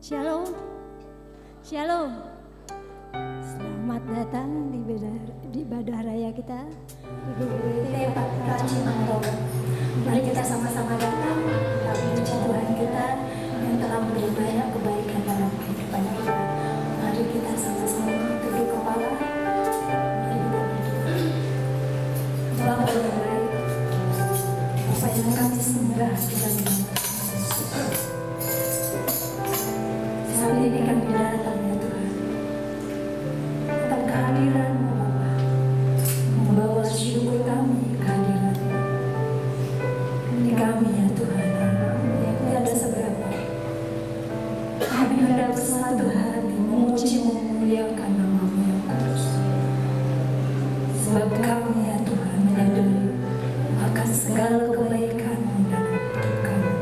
Shalom, Shalom. Selamat datang di ibadah raya kita di GBT Praci Mantau. Mari kita sama-sama datang memuji Tuhan kita yang telah memberi banyak kebaikan dalam kehidupan kita. Mari kita sama-sama tunduk kepala. Mari kita berdoa. Bapa yang baik, Bapa yang kami sembah di dalam nama Yesus. Saat ini kami datang ya Tuhan, datang kehadiran-Mu Bapa, membawa syukur kami kehadiran-Mu. Ini kami ya Tuhan, yang tiada seberapa. Kami hendak bersatu hati memuji memuliakan nama-Mu yang kudus. Sebab kami ya Tuhan menyadari akan segala kebaikan-Mu dalam hidup kami.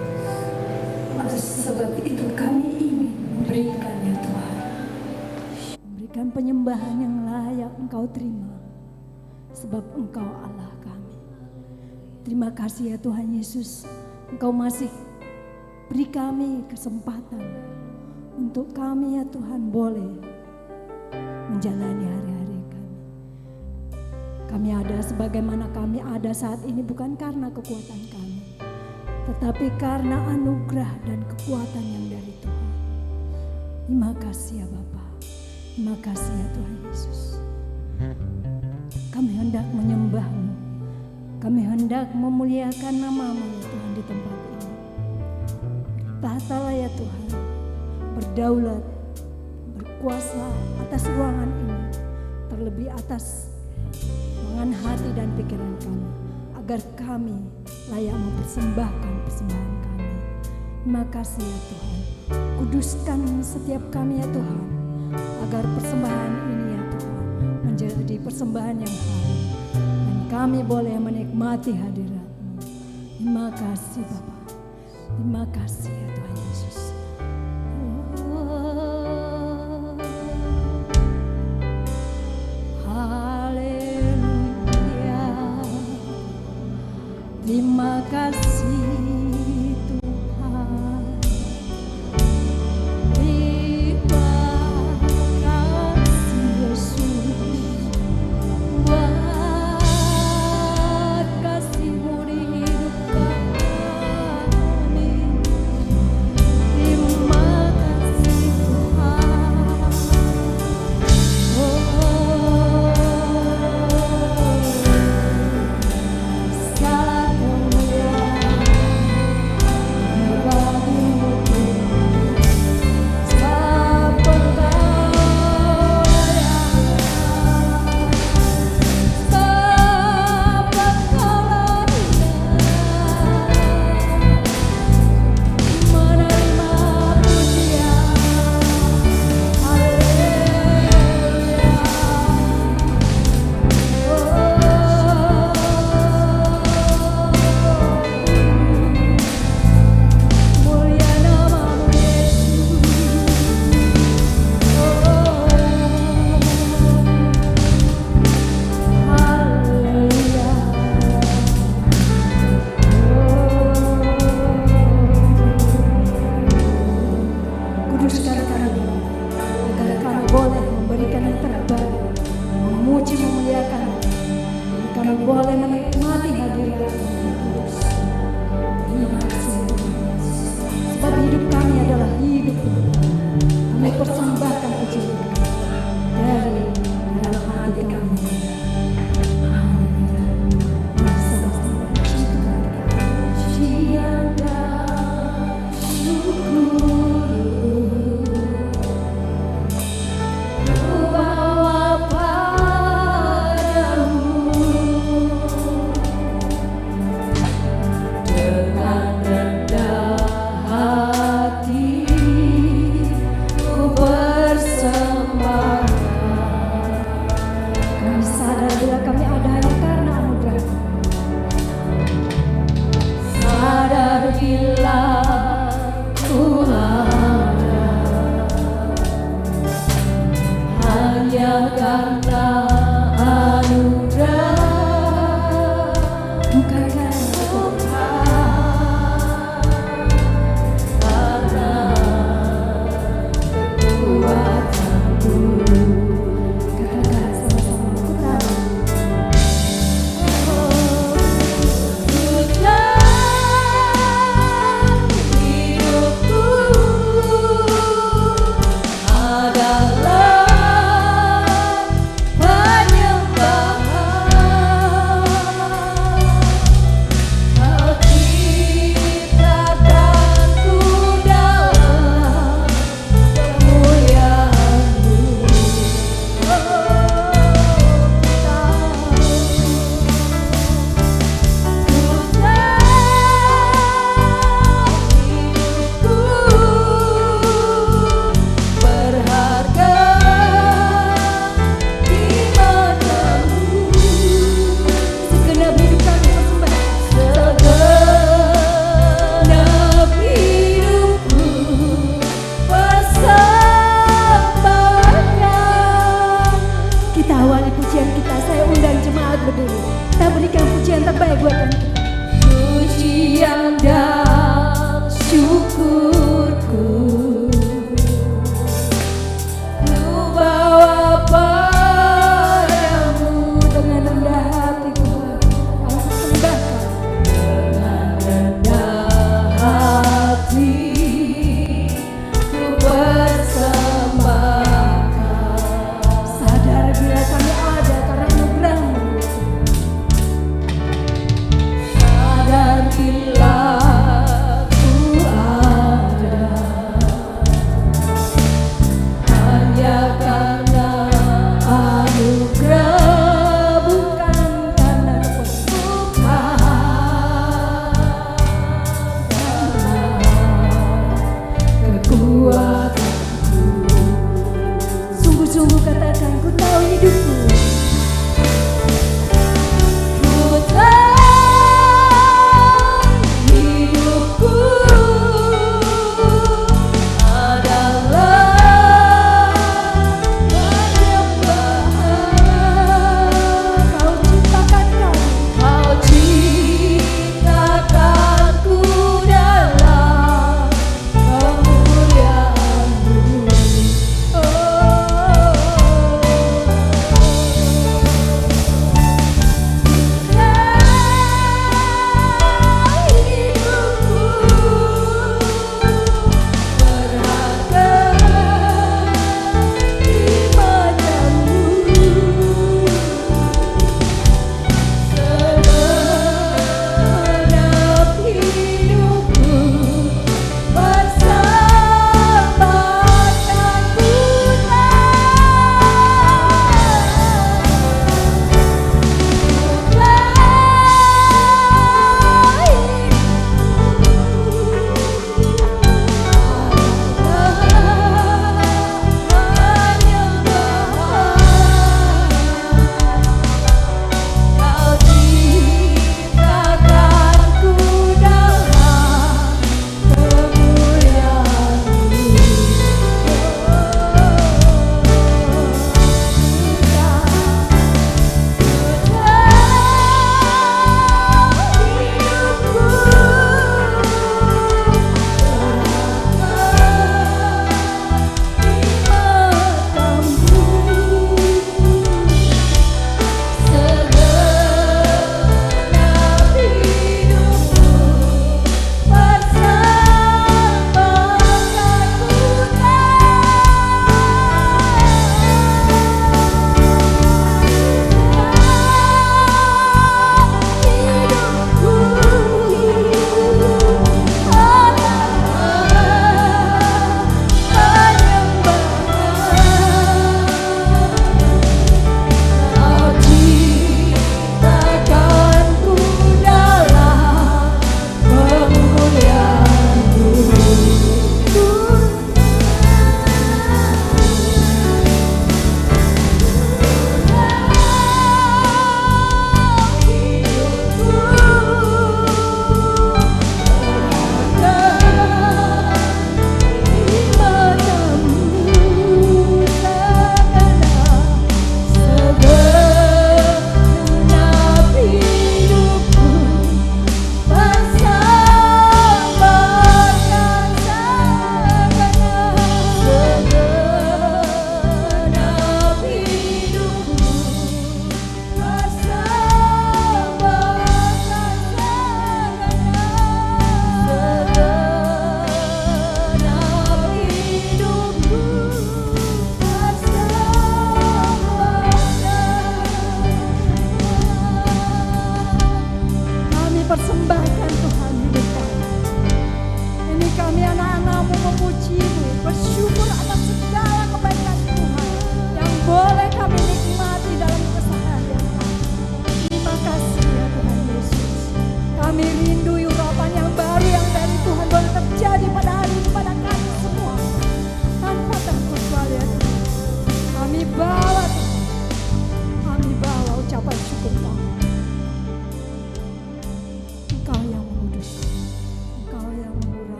Sebab itu kami ingin memberikan ya Tuhan, memberikan penyembahan yang layak Engkau terima, sebab Engkau Allah kami. Terima kasih ya Tuhan Yesus, Engkau masih beri kami kesempatan untuk kami ya Tuhan boleh menjalani hari-hari kami. Kami ada sebagaimana kami ada saat ini bukan karena kekuatan kami, tetapi karena anugerah dan kekuatan yang dari Tuhan. Terima kasih ya Bapa, terima kasih ya Tuhan Yesus. Kami hendak menyembah-Mu, kami hendak memuliakan nama-Mu ya Tuhan di tempat ini. Tahtalah ya Tuhan, berdaulat, berkuasa atas ruangan ini, terlebih atas ruangan hati dan pikiran kami, agar kami layak mempersembahkan persembahan kami. Terima kasih ya Tuhan. Kuduskan setiap kami ya Tuhan, agar persembahan ini ya Tuhan menjadi persembahan yang harum dan kami boleh menikmati hadirat-Mu. Terima kasih Bapa, terima kasih ya Tuhan Yesus. Haleluya, terima kasih. pujian kita. Saya undang jemaat berdiri. Kita berikan pujian terbaik buat Tuhan kita. Pujian dan syukurku ku bawa padamu dengan rendah hati Tuhan. Aku sembahkan dengan rendah hati. Ku persembahkan, sadar bila kami ada karena anugerah-Mu. Sadar bila ku ada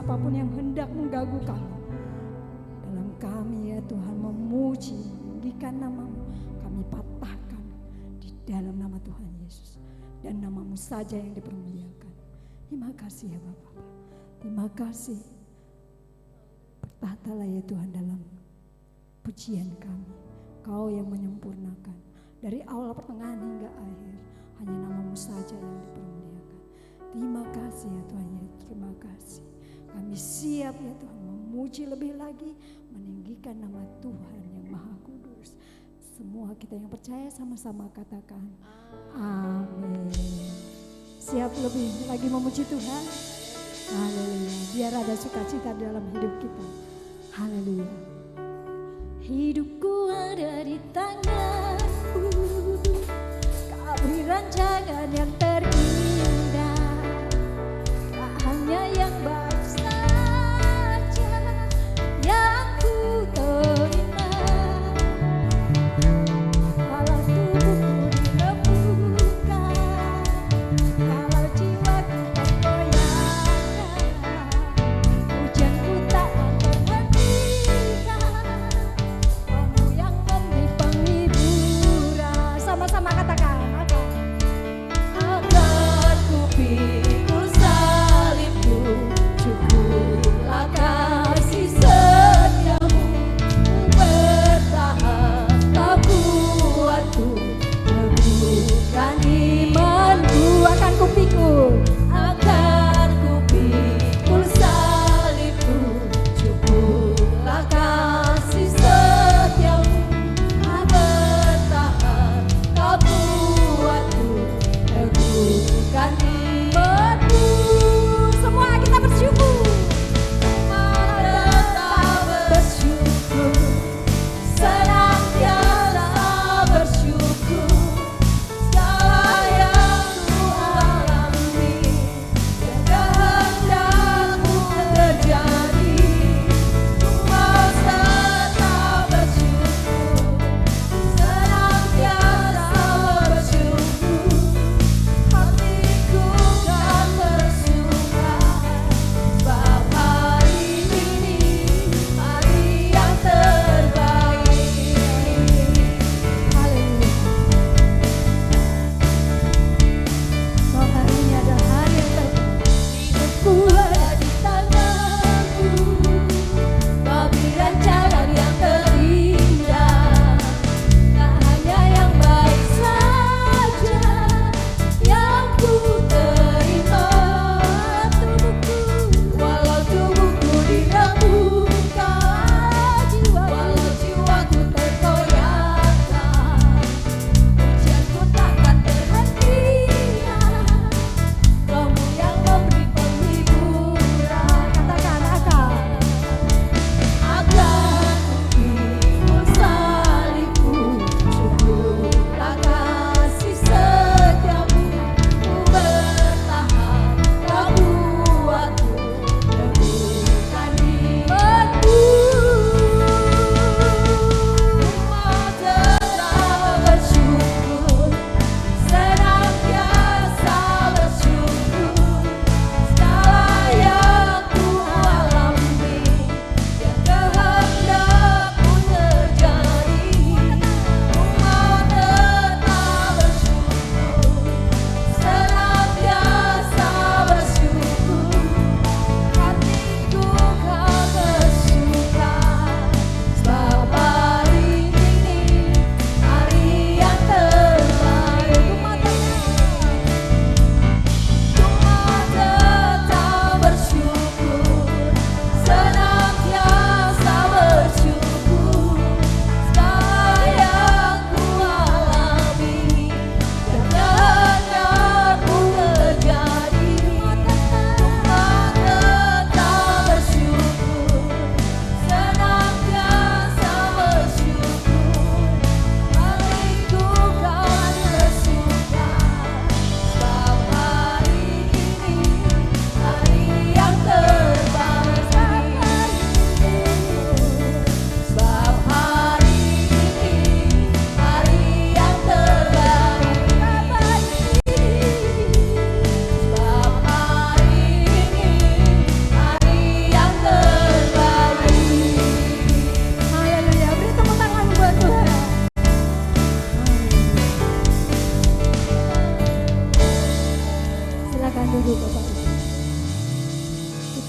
siapapun yang hendak mengganggu kami. Dalam kami ya Tuhan memuji, meninggikan nama-Mu, kami patahkan di dalam nama Tuhan Yesus. Dan nama-Mu saja yang dipermuliakan. Terima kasih ya Bapak. Terima kasih. Bertahtalah ya Tuhan dalam pujian kami. Kau yang menyempurnakan. Dari awal pertengahan hingga akhir. Hanya nama-Mu saja yang dipermuliakan. Terima kasih ya Tuhan ya. Terima kasih. Kami siap ya Tuhan memuji lebih lagi. Meninggikan nama Tuhan yang Maha Kudus. Semua kita yang percaya sama-sama katakan amin. Siap lebih lagi memuji Tuhan. Haleluya. Biar ada sukacita dalam hidup kita. Haleluya. Hidupku ada di tangan-Mu. Kau beri rancangan yang terindah. Tak hanya yang baik saja yang ku terima. Kalau tubuhku dirembukan, kalau jiwaku tergoyahkan, hujanku tak terhentikan. Kamu yang memberi penghiburan. Sama-sama katakan, apa?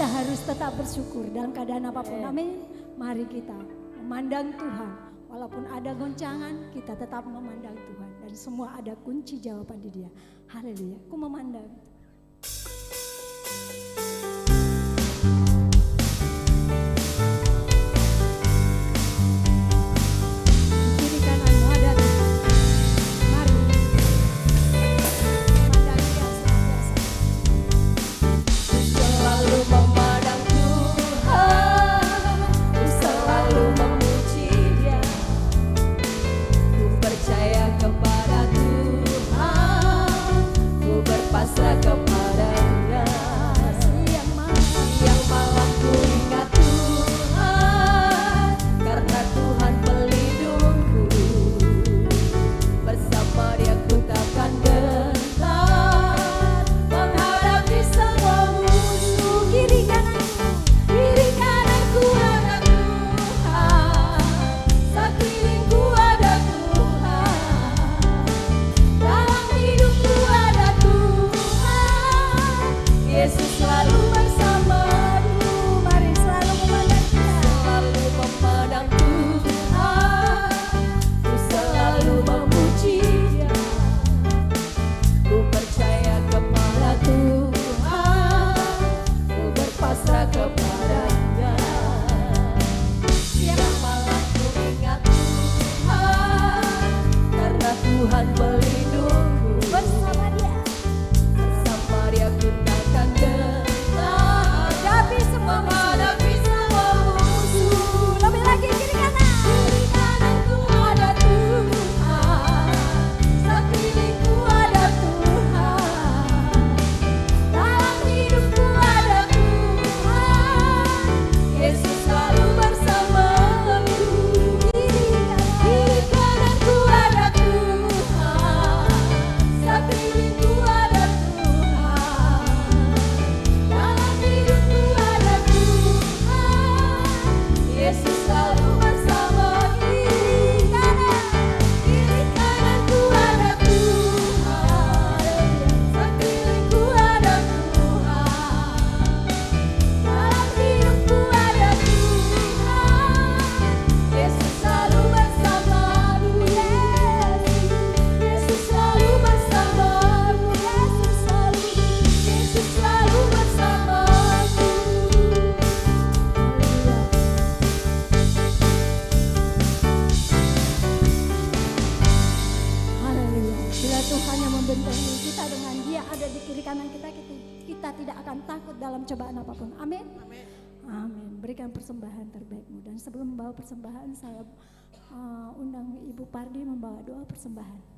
kita harus tetap bersyukur dalam keadaan apapun. Amin. Mari kita memandang Tuhan. Walaupun ada goncangan, kita tetap memandang Tuhan. Dan semua ada kunci jawaban di Dia. Haleluya. Aku memandang. Persembahan terbaikmu. Dan sebelum membawa persembahan, saya undang Ibu Pardi membawa doa persembahan.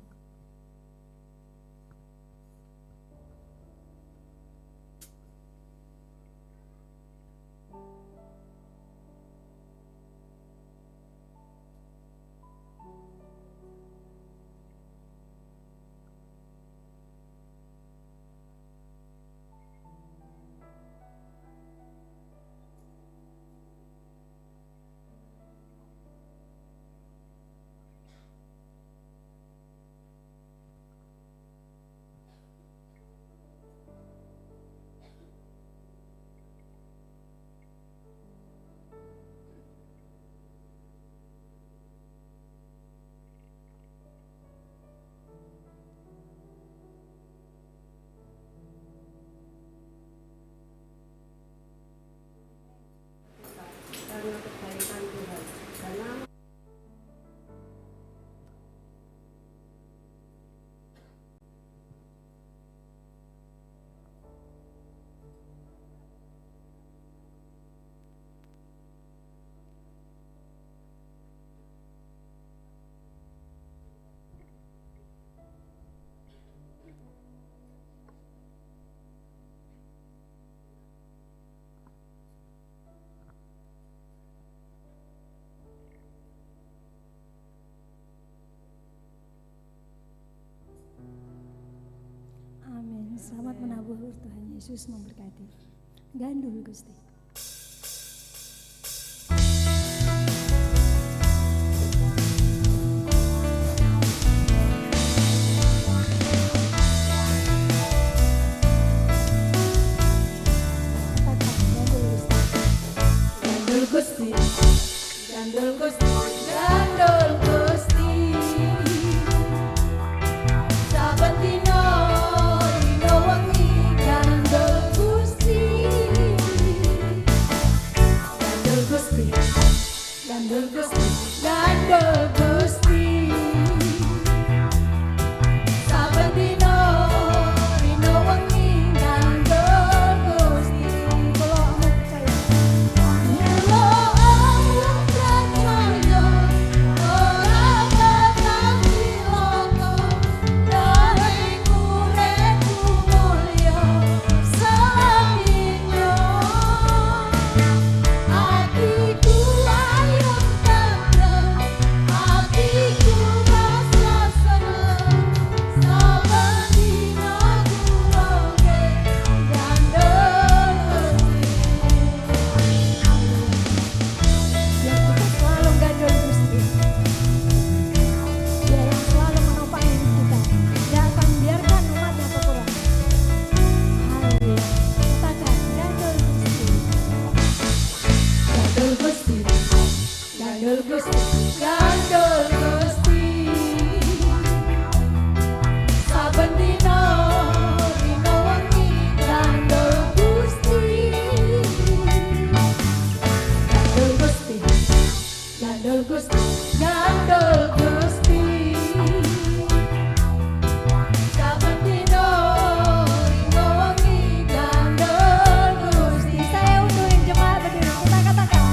Selamat menabur, Tuhan Yesus memberkati. Gandul Gusti. Gandul Gusti, Gandul Gusti, Gandul Gusti. Saben dino dino wengi Gandul Gusti. Gandul Gusti, Gandul Gusti, Gandul Gusti. Saben dino dino wengi Gandul Gusti. Gandul Gusti, Gandul Gusti. Saben dino dino wengi Gandul Gusti. Gandul Gusti, Gandul Gusti, Gandul Gusti. Saben dino dino wengi Gandul Gusti. Saya undurin jemaat berdiri, kita katakan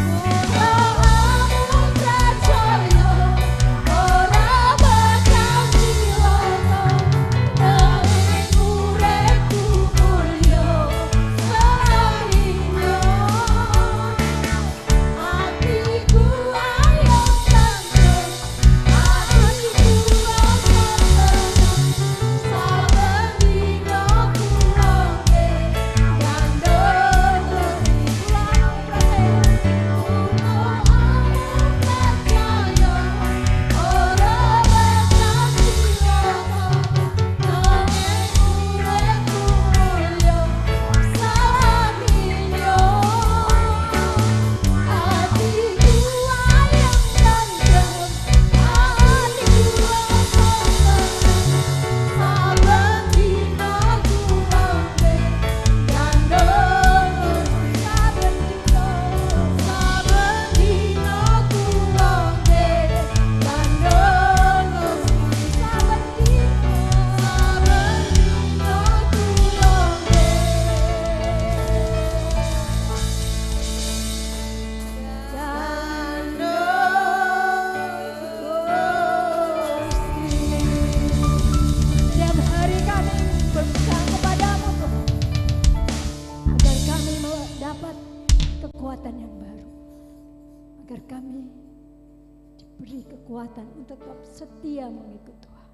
kekuatan untuk tetap setia mengikut Tuhan.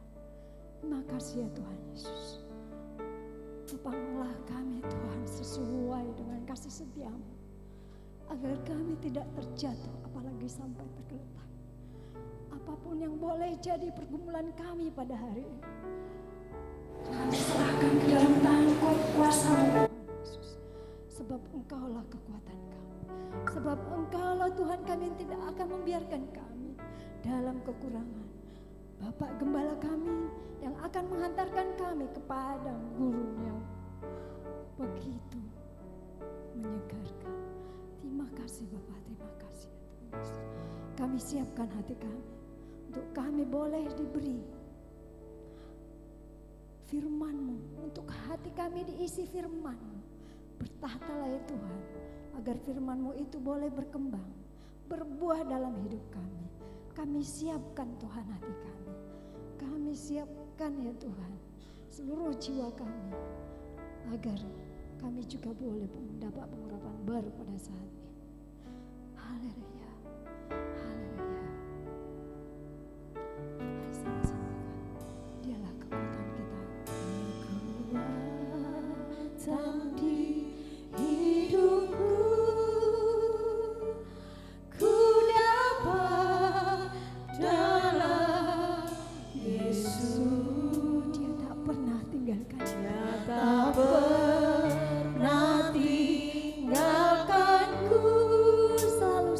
Terima kasih ya Tuhan Yesus. Topanglah kami Tuhan sesuai dengan kasih setia-Mu, agar kami tidak terjatuh apalagi sampai tergeletak. Apapun yang boleh jadi pergumulan kami pada hari ini, kami serahkan ke dalam tangan kuasa-Mu Tuhan Yesus. Sebab Engkaulah kekuatan kami. Sebab Engkaulah Tuhan kami yang tidak akan membiarkan kami dalam kekurangan. Bapak Gembala kami yang akan menghantarkan kami ke padang gurun yang begitu menyegarkan. Terima kasih Bapak, terima kasih ya Tuhan. Kami siapkan hati kami untuk kami boleh diberi firman-Mu, untuk hati kami diisi firman-Mu. Bertahtalah ya Tuhan, agar firman-Mu itu boleh berkembang, berbuah dalam hidup kami. Kami siapkan Tuhan hati kami. Kami siapkan ya Tuhan seluruh jiwa kami, agar kami juga boleh mendapat pengurapan baru pada saat ini. Haleluya, haleluya. Dialah kekuatan kita. Kekuatan di hidupku, ku dapat dalam Yesus. Dia tak pernah tinggalkan. Dia tak pernah tinggalkanku, selalu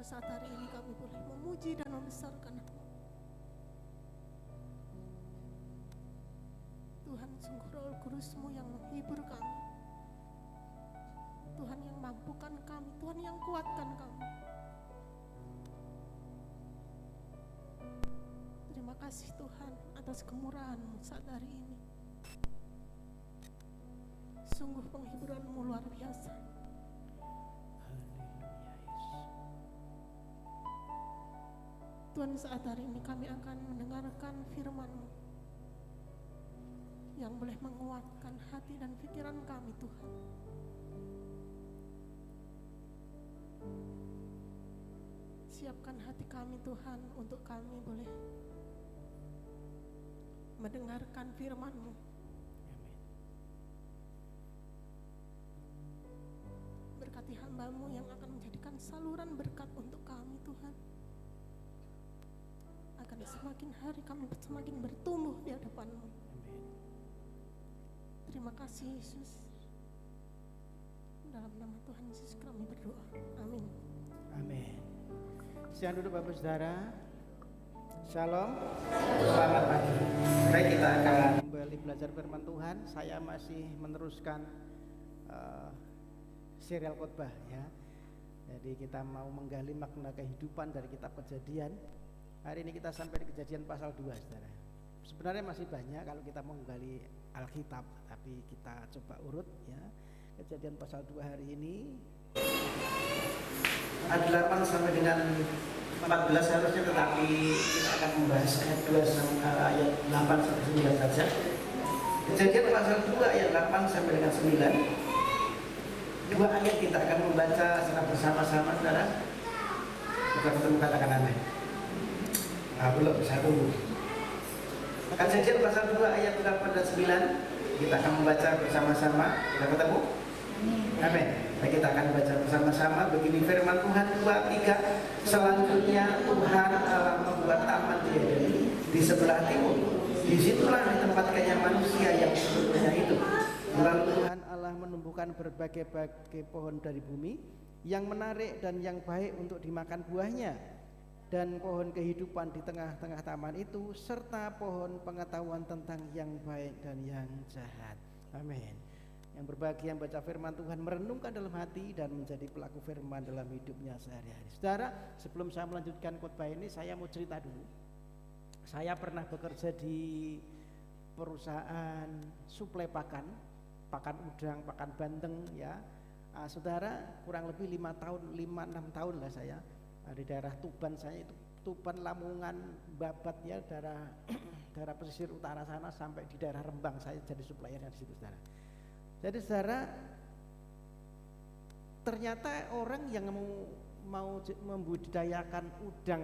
saat hari ini kami boleh memuji dan membesarkan Tuhan. Sungguh Roh Kudus-Mu yang menghibur kami, Tuhan yang mampukan kami, Tuhan yang kuatkan kami. Terima kasih Tuhan atas kemurahan-Mu saat hari ini. Sungguh penghiburan-Mu luar biasa. Tuhan, saat hari ini kami akan mendengarkan firman-Mu yang boleh menguatkan hati dan pikiran kami, Tuhan. Siapkan hati kami, Tuhan, untuk kami boleh mendengarkan firman-Mu. Berkati hamba-Mu yang akan menjadikan saluran berkat untuk kami, Tuhan. Akan semakin hari kami semakin bertumbuh di hadapan-Mu. Terima kasih Yesus. Dalam nama Tuhan Yesus kami berdoa. Amin. Amin. Silakan duduk Bapak Saudara. Shalom. Selamat pagi. Baik, kita akan kembali belajar firman Tuhan. Saya masih meneruskan serial khotbah ya. Jadi kita mau menggali makna kehidupan dari kitab Kejadian. Hari ini kita sampai di Kejadian pasal 2, Saudara. Sebenarnya masih banyak kalau kita mau menggali Alkitab, tapi kita coba urut ya. Kejadian pasal 2 hari ini ayat 8 sampai dengan 14 harusnya, tetapi kita akan membahas ayat 2 sampai ayat 8 sampai 9 saja. Kejadian pasal 2 ayat 8 sampai dengan 9. Dua ayat kita akan membaca secara bersama-sama, Saudara. Kita ketemu katakan amin. Belum bisa tunggu. Kejadian pasal 2 ayat 8 dan 9 kita akan membaca bersama-sama. Kita ketemu? Amin. Baik, kita akan baca bersama-sama. Begini firman Tuhan 2:3. Selanjutnya Tuhan Allah membuat taman di Eden di sebelah timur. Disitulah ditempatkannya manusia yang sesungguhnya itu. Lalu Tuhan Allah menumbuhkan berbagai-bagai pohon dari bumi yang menarik dan yang baik untuk dimakan buahnya, dan pohon kehidupan di tengah-tengah taman itu, serta pohon pengetahuan tentang yang baik dan yang jahat. Amin. Yang berbahagia yang baca firman Tuhan, merenungkan dalam hati dan menjadi pelaku firman dalam hidupnya sehari-hari. Saudara, sebelum saya melanjutkan khotbah ini, saya mau cerita dulu. Saya pernah bekerja di perusahaan suplai pakan udang, pakan bandeng ya. Saudara, kurang lebih 5-6 tahun lah saya di daerah Tuban. Saya itu Tuban, Lamongan, Babat ya, daerah pesisir utara sana sampai di daerah Rembang. Saya jadi suppliernya di situ, saudara. Jadi saudara, ternyata orang yang mau membudidayakan udang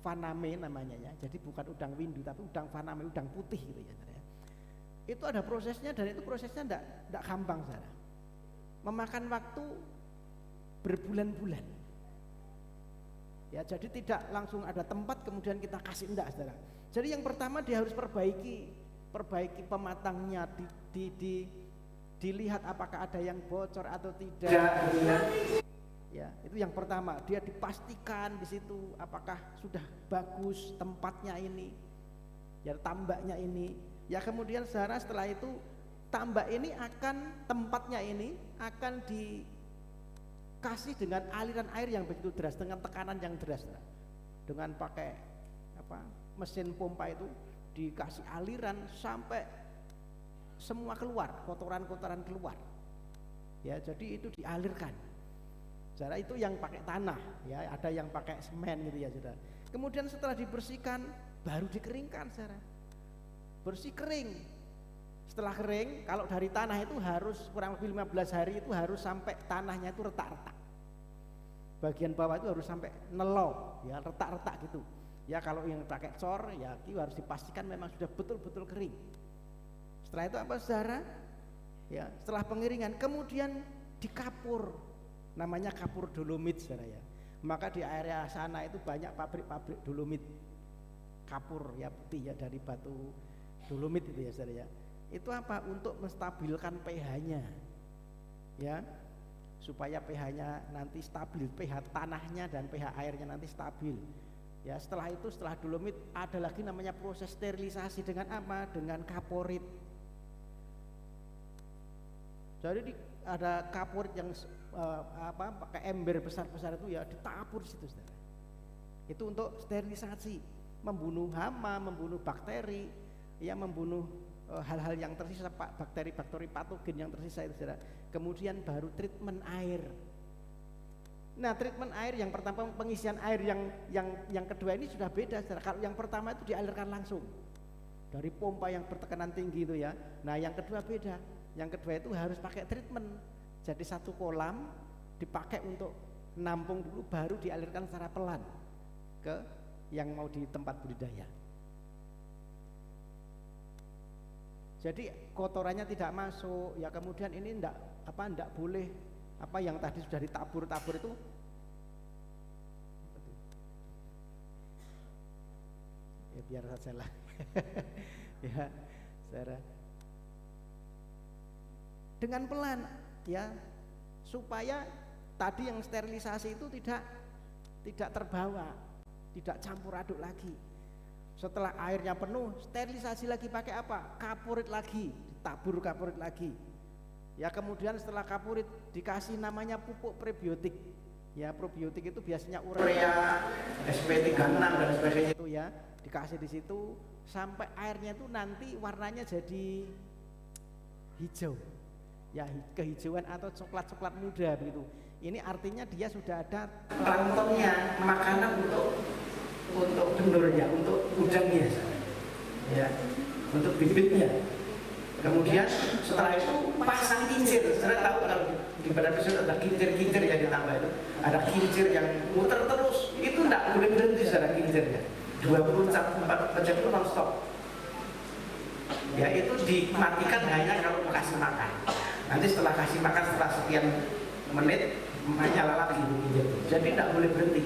faname namanya ya. Jadi bukan udang windu tapi udang faname, udang putih gitu ya, saudara. Itu ada prosesnya dan itu prosesnya enggak gampang, saudara. Memakan waktu berbulan-bulan. Ya, jadi tidak langsung ada tempat kemudian kita kasih, enggak, saudara. Jadi yang pertama dia harus perbaiki pematangnya, dilihat apakah ada yang bocor atau tidak. Ya, itu yang pertama. Dia dipastikan di situ apakah sudah bagus tempatnya ini, ya tambaknya ini. Ya kemudian saudara, setelah itu tambak ini tempatnya ini akan dikasih dengan aliran air yang begitu deras, dengan tekanan yang deras, saudara. Dengan pakai mesin pompa itu dikasih aliran sampai semua keluar, kotoran-kotoran keluar. Ya, jadi itu dialirkan. Saudara, itu yang pakai tanah, ya, ada yang pakai semen gitu ya, saudara. Kemudian setelah dibersihkan baru dikeringkan, saudara. Bersih kering. Setelah kering, kalau dari tanah itu harus kurang lebih 15 hari itu harus sampai tanahnya itu retak-retak. Bagian bawah itu harus sampai nelo, ya, retak-retak gitu. Ya, kalau yang pakai cor ya itu harus dipastikan memang sudah betul-betul kering. Setelah itu apa, saudara? Ya, setelah pengeringan kemudian dikapur. Namanya kapur dolomit, saudara ya. Maka di area sana itu banyak pabrik-pabrik dolomit. Kapur ya putih ya dari batu dolomit itu ya, saudara ya. Itu apa? Untuk menstabilkan pH-nya. Ya. Supaya pH-nya nanti stabil, pH tanahnya dan pH airnya nanti stabil. Ya, setelah itu, setelah dolomit ada lagi namanya proses sterilisasi dengan apa? Dengan kaporit. Jadi ada kaporit yang pakai ember besar-besar itu ya ditabur di situ, saudara. Itu untuk sterilisasi, membunuh hama, membunuh bakteri, ya membunuh hal-hal yang tersisa, bakteri-bakteri patogen yang tersisa itu, saudara. Kemudian baru treatment air. Nah, treatment air yang pertama, pengisian air yang kedua ini sudah beda, saudara. Kalau yang pertama itu dialirkan langsung dari pompa yang bertekanan tinggi itu ya. Nah, yang kedua beda. Yang kedua itu harus pakai treatment. Jadi satu kolam dipakai untuk nampung dulu, baru dialirkan secara pelan ke yang mau di tempat budidaya. Jadi kotorannya tidak masuk. Ya kemudian ini enggak boleh yang tadi sudah ditabur-tabur itu. Ya biar saja lah. Ya, saudara. Dengan pelan ya, supaya tadi yang sterilisasi itu tidak terbawa, tidak campur aduk lagi. Setelah airnya penuh, sterilisasi lagi pakai apa? Kapurit lagi, ditabur kapurit lagi. Ya kemudian setelah kapurit dikasih namanya pupuk prebiotik. Ya, probiotik itu biasanya urea, SP36 dan sebagainya itu ya, dikasih di situ sampai airnya itu nanti warnanya jadi hijau. Ya, kehijauan atau coklat-coklat muda begitu. Ini artinya dia sudah ada planktonnya, makanan untuk benurnya, untuk udangnya, ya, untuk bibitnya. Kemudian setelah itu pasang kincir. Saya tahu kalau di badan pesut ada kincir-kincir yang ditambah itu, ada kincir yang muter terus. Itu tidak boleh berhenti, saudara, kincirnya. 24 jam itu non-stop. Ya, itu dimatikan hanya kalau mau kasih makan. Nanti setelah kasih makan, setelah sekian menit menyala lagi kincir. Jadi tidak boleh berhenti.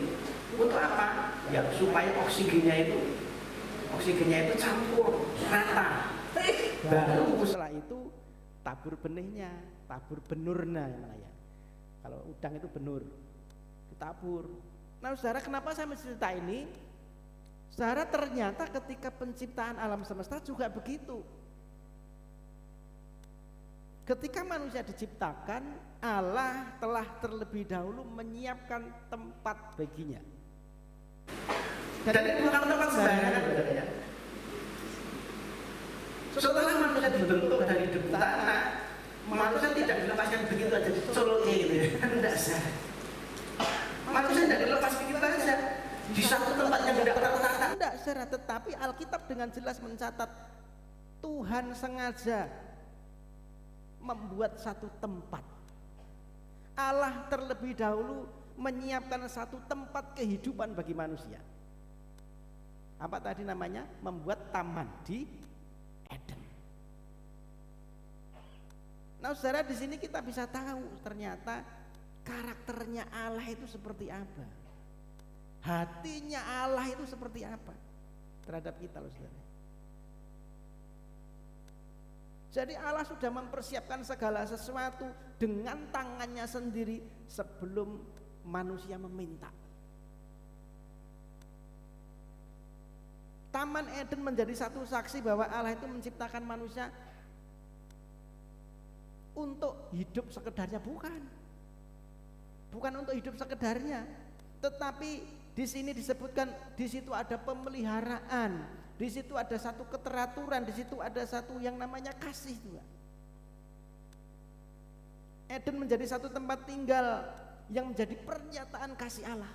Untuk apa? Ya supaya oksigennya itu campur rata. Baru setelah itu tabur benihnya, tabur benurnya namanya. Kalau udang itu benur, ditabur. Nah, saudara, kenapa saya mencerita ini? Saudara, ternyata ketika penciptaan alam semesta juga begitu. Ketika manusia diciptakan, Allah telah terlebih dahulu menyiapkan tempat baginya. Dan itu bukan tempat sembarangan, saudara ya. Setelah manusia dibentuk dari debu tanah, manusia tidak dilepaskan begitu aja dicoloknya gitu ya. Tidak sah. Manusia tidak dilepas begitu aja di satu tempat yang tidak tertata. Tidak secara, tetapi Alkitab dengan jelas mencatat Tuhan sengaja membuat satu tempat. Allah terlebih dahulu menyiapkan satu tempat kehidupan bagi manusia. Apa tadi namanya? Membuat taman di Eden. Nah, saudara, di sini kita bisa tahu ternyata karakternya Allah itu seperti apa. Hatinya Allah itu seperti apa terhadap kita, loh saudara. Jadi Allah sudah mempersiapkan segala sesuatu dengan tangannya sendiri sebelum manusia meminta. Taman Eden menjadi satu saksi bahwa Allah itu menciptakan manusia untuk hidup sekedarnya, bukan untuk hidup sekedarnya, tetapi di sini disebutkan di situ ada pemeliharaan, di situ ada satu keteraturan, di situ ada satu yang namanya kasih juga. Eden menjadi satu tempat tinggal yang menjadi pernyataan kasih Allah.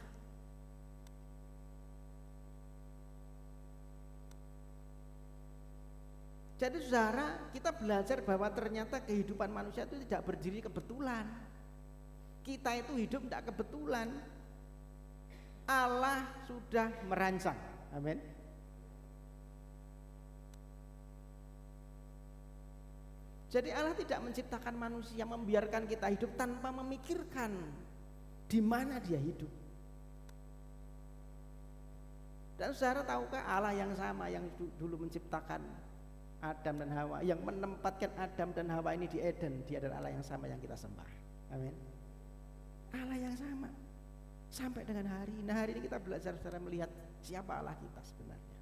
Jadi saudara, kita belajar bahwa ternyata kehidupan manusia itu tidak berdiri kebetulan. Kita itu hidup tidak kebetulan. Allah sudah merancang. Amin. Jadi Allah tidak menciptakan manusia, membiarkan kita hidup tanpa memikirkan di mana dia hidup. Dan saudara, tahukah Allah yang sama yang dulu menciptakan Adam dan Hawa, yang menempatkan Adam dan Hawa ini di Eden, dia adalah Allah yang sama yang kita sembah. Amin. Allah yang sama sampai dengan hari ini. Nah, hari ini kita belajar secara melihat siapa Allah kita sebenarnya.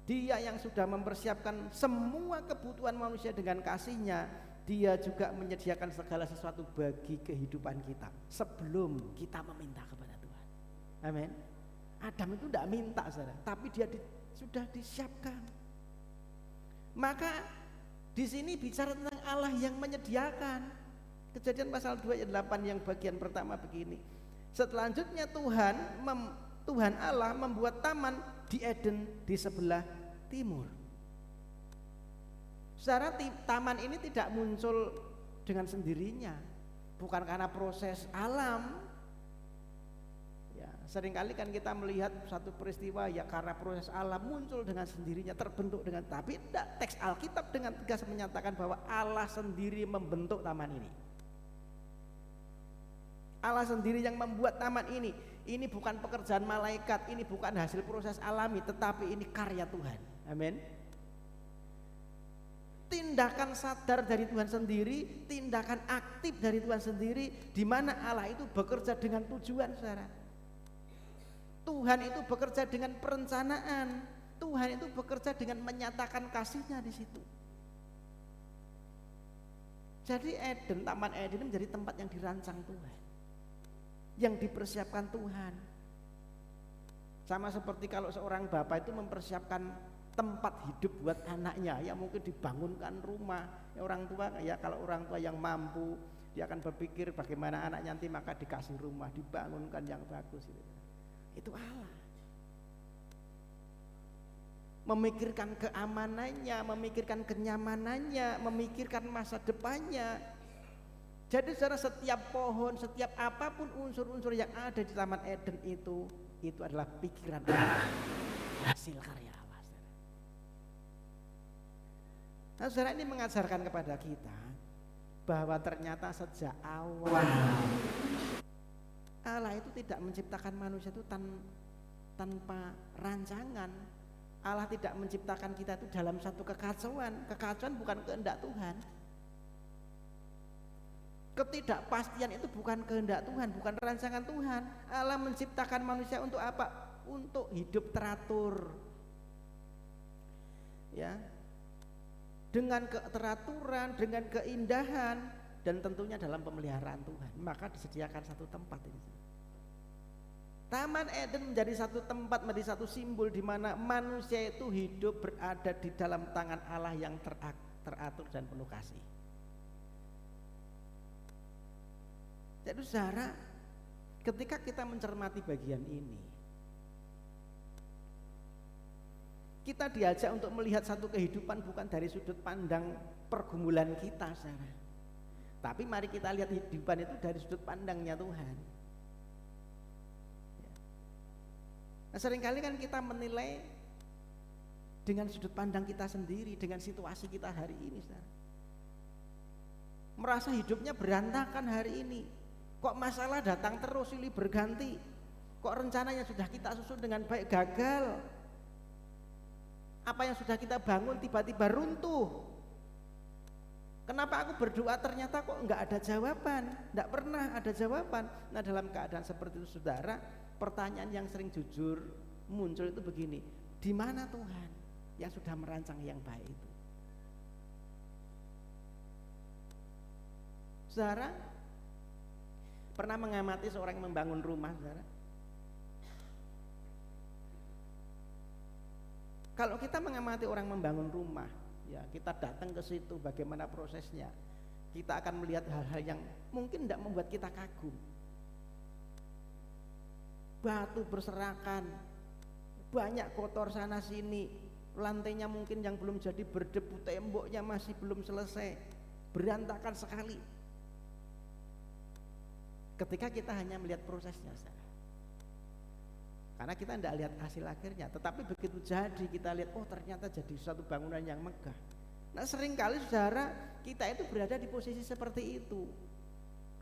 Dia yang sudah mempersiapkan semua kebutuhan manusia dengan kasih-Nya. Dia juga menyediakan segala sesuatu bagi kehidupan kita sebelum kita meminta kepada Tuhan. Amin. Adam itu tidak minta, saudara, tapi dia sudah disiapkan. Maka di sini bicara tentang Allah yang menyediakan. Kejadian pasal 2 ayat 8 yang bagian pertama begini. Selanjutnya Tuhan Allah membuat taman di Eden di sebelah timur. Saudara, taman ini tidak muncul dengan sendirinya, bukan karena proses alam. Ya, seringkali kan kita melihat satu peristiwa ya karena proses alam muncul dengan sendirinya, terbentuk dengan, tapi tidak, teks Alkitab dengan tegas menyatakan bahwa Allah sendiri membentuk taman ini. Allah sendiri yang membuat taman ini. Ini bukan pekerjaan malaikat, ini bukan hasil proses alami, tetapi ini karya Tuhan. Amin. Tindakan sadar dari Tuhan sendiri, tindakan aktif dari Tuhan sendiri, di mana Allah itu bekerja dengan tujuan, saudara. Tuhan itu bekerja dengan perencanaan, Tuhan itu bekerja dengan menyatakan kasih-Nya di situ. Jadi Eden, Taman Eden menjadi tempat yang dirancang Tuhan, yang dipersiapkan Tuhan. Sama seperti kalau seorang bapak itu mempersiapkan tempat hidup buat anaknya, ya mungkin dibangunkan rumah. Ya orang tua, ya kalau orang tua yang mampu, dia akan berpikir bagaimana anaknya nanti, maka dikasih rumah, dibangunkan yang bagus. Itu Allah. Memikirkan keamanannya, memikirkan kenyamanannya, memikirkan masa depannya. Jadi secara setiap pohon, setiap apapun unsur-unsur yang ada di Taman Eden itu adalah pikiran Allah, hasil karya Allah. Nah, saudara, ini mengajarkan kepada kita bahwa ternyata sejak awal Allah itu tidak menciptakan manusia itu tanpa rancangan. Allah tidak menciptakan kita itu dalam satu kekacauan. Kekacauan bukan kehendak Tuhan. Ketidakpastian itu bukan kehendak Tuhan, bukan rancangan Tuhan. Allah menciptakan manusia untuk apa? Untuk hidup teratur. Ya. dengan keteraturan, dengan keindahan, dan tentunya dalam pemeliharaan Tuhan. Maka disediakan satu tempat ini. Taman Eden menjadi satu tempat, menjadi satu simbol di mana manusia itu hidup berada di dalam tangan Allah yang teratur dan penuh kasih. Jadi saudara, ketika kita mencermati bagian ini, kita diajak untuk melihat satu kehidupan bukan dari sudut pandang pergumulan kita, saudara. Tapi mari kita lihat kehidupan itu dari sudut pandangnya Tuhan. Nah, seringkali kan kita menilai dengan sudut pandang kita sendiri, dengan situasi kita hari ini, saudara. Merasa hidupnya berantakan hari ini. Kok masalah datang terus, silih berganti. Kok rencananya sudah kita susun dengan baik gagal. Apa yang sudah kita bangun tiba-tiba runtuh. Kenapa aku berdoa ternyata kok enggak ada jawaban, enggak pernah ada jawaban. Nah, dalam keadaan seperti itu, saudara, pertanyaan yang sering jujur muncul itu begini, di mana Tuhan yang sudah merancang yang baik itu? Saudara, pernah mengamati seorang yang membangun rumah, saudara? Kalau kita mengamati orang membangun rumah, ya kita datang ke situ, bagaimana prosesnya, kita akan melihat hal-hal yang mungkin tidak membuat kita kagum. Batu berserakan, banyak kotor sana sini, lantainya mungkin yang belum jadi berdebu, temboknya masih belum selesai, berantakan sekali. Ketika kita hanya melihat prosesnya, karena kita tidak lihat hasil akhirnya, tetapi begitu jadi kita lihat, oh ternyata jadi suatu bangunan yang megah. Nah, seringkali saudara, kita itu berada di posisi seperti itu.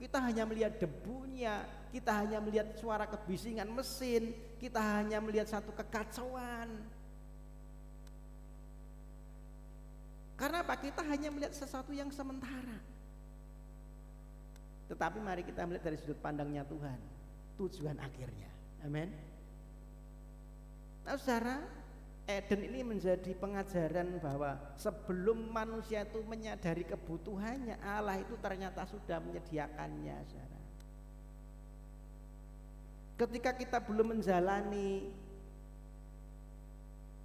Kita hanya melihat debunya, kita hanya melihat suara kebisingan mesin, kita hanya melihat satu kekacauan. Karena apa? Kita hanya melihat sesuatu yang sementara. Tetapi mari kita melihat dari sudut pandangnya Tuhan, tujuan akhirnya. Amin. Nah, saudara, Eden ini menjadi pengajaran bahwa sebelum manusia itu menyadari kebutuhannya, Allah itu ternyata sudah menyediakannya, saudara. Ketika kita belum menjalani,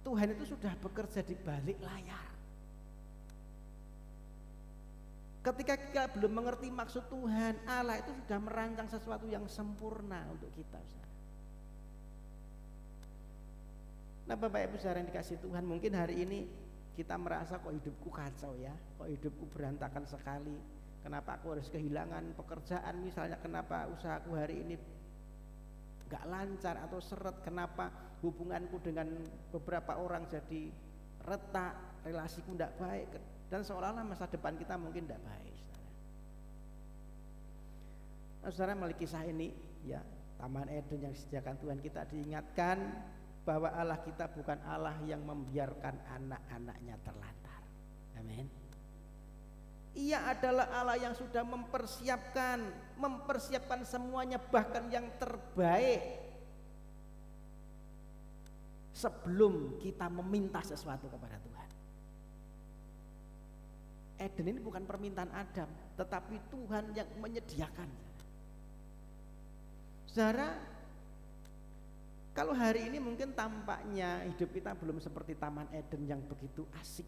Tuhan itu sudah bekerja di balik layar. Ketika kita belum mengerti maksud Tuhan, Allah itu sudah merancang sesuatu yang sempurna untuk kita, saudara. Nah, Bapak Ibu saudara yang dikasih Tuhan, mungkin hari ini kita merasa kok hidupku kacau ya, kok hidupku berantakan sekali, kenapa aku harus kehilangan pekerjaan misalnya, kenapa usahaku hari ini gak lancar atau seret, kenapa hubunganku dengan beberapa orang jadi retak, relasiku gak baik, dan seolah-olah masa depan kita mungkin gak baik, saudara. Nah, saudara, melalui kisah ini ya, Taman Eden yang disediakan Tuhan, kita diingatkan bahwa Allah kita bukan Allah yang membiarkan anak-anaknya terlantar. Amin. Ia adalah Allah yang sudah mempersiapkan semuanya, bahkan yang terbaik, sebelum kita meminta sesuatu kepada Tuhan. Eden ini bukan permintaan Adam, tetapi Tuhan yang menyediakan. Saudara, kalau hari ini mungkin tampaknya hidup kita belum seperti Taman Eden yang begitu asik,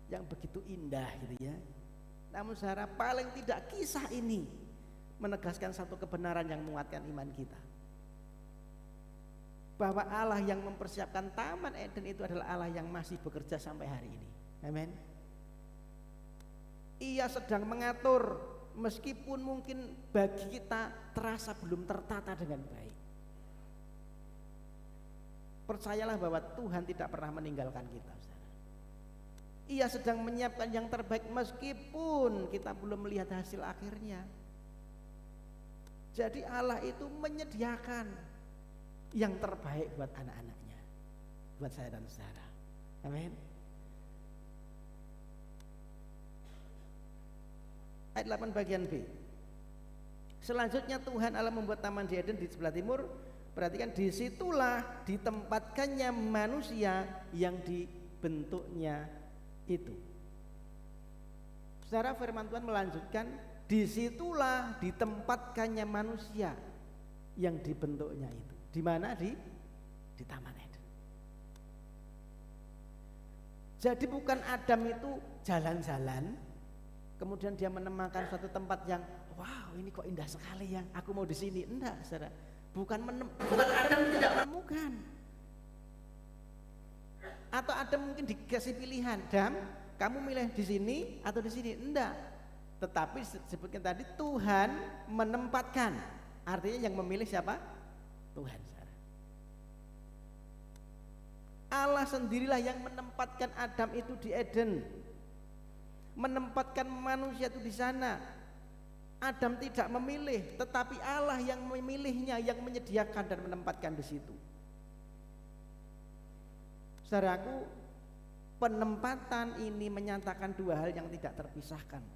yang begitu indah gitu ya. Namun saudara, paling tidak kisah ini menegaskan satu kebenaran yang menguatkan iman kita, bahwa Allah yang mempersiapkan Taman Eden itu adalah Allah yang masih bekerja sampai hari ini. Amin. Ia sedang mengatur, meskipun mungkin bagi kita terasa belum tertata dengan baik. Percayalah bahwa Tuhan tidak pernah meninggalkan kita, saudara. Ia sedang menyiapkan yang terbaik meskipun kita belum melihat hasil akhirnya. Jadi Allah itu menyediakan yang terbaik buat anak-anaknya, buat saya dan saudara. Amin. Ayat 8 bagian B. Selanjutnya Tuhan Allah membuat taman di Eden di sebelah timur. Perhatikan, disitulah ditempatkannya manusia yang dibentuknya itu. Saudara, firman Tuhan melanjutkan, disitulah ditempatkannya manusia yang dibentuknya itu. Di mana? Di Taman Eden. Jadi bukan Adam itu jalan-jalan, kemudian dia menemukan suatu tempat yang wow, ini kok indah sekali ya, aku mau di sini. Enggak, saudara. Bukan Adam tidak menemukan. Atau Adam mungkin dikasih pilihan, Adam, kamu milih di sini atau di sini? Enggak. Tetapi sebutkan tadi Tuhan menempatkan. Artinya yang memilih siapa? Tuhan. Allah sendirilah yang menempatkan Adam itu di Eden, menempatkan manusia itu di sana. Adam tidak memilih, tetapi Allah yang memilihnya, yang menyediakan dan menempatkan di situ. Saudaraku, penempatan ini menyatakan dua hal yang tidak terpisahkan.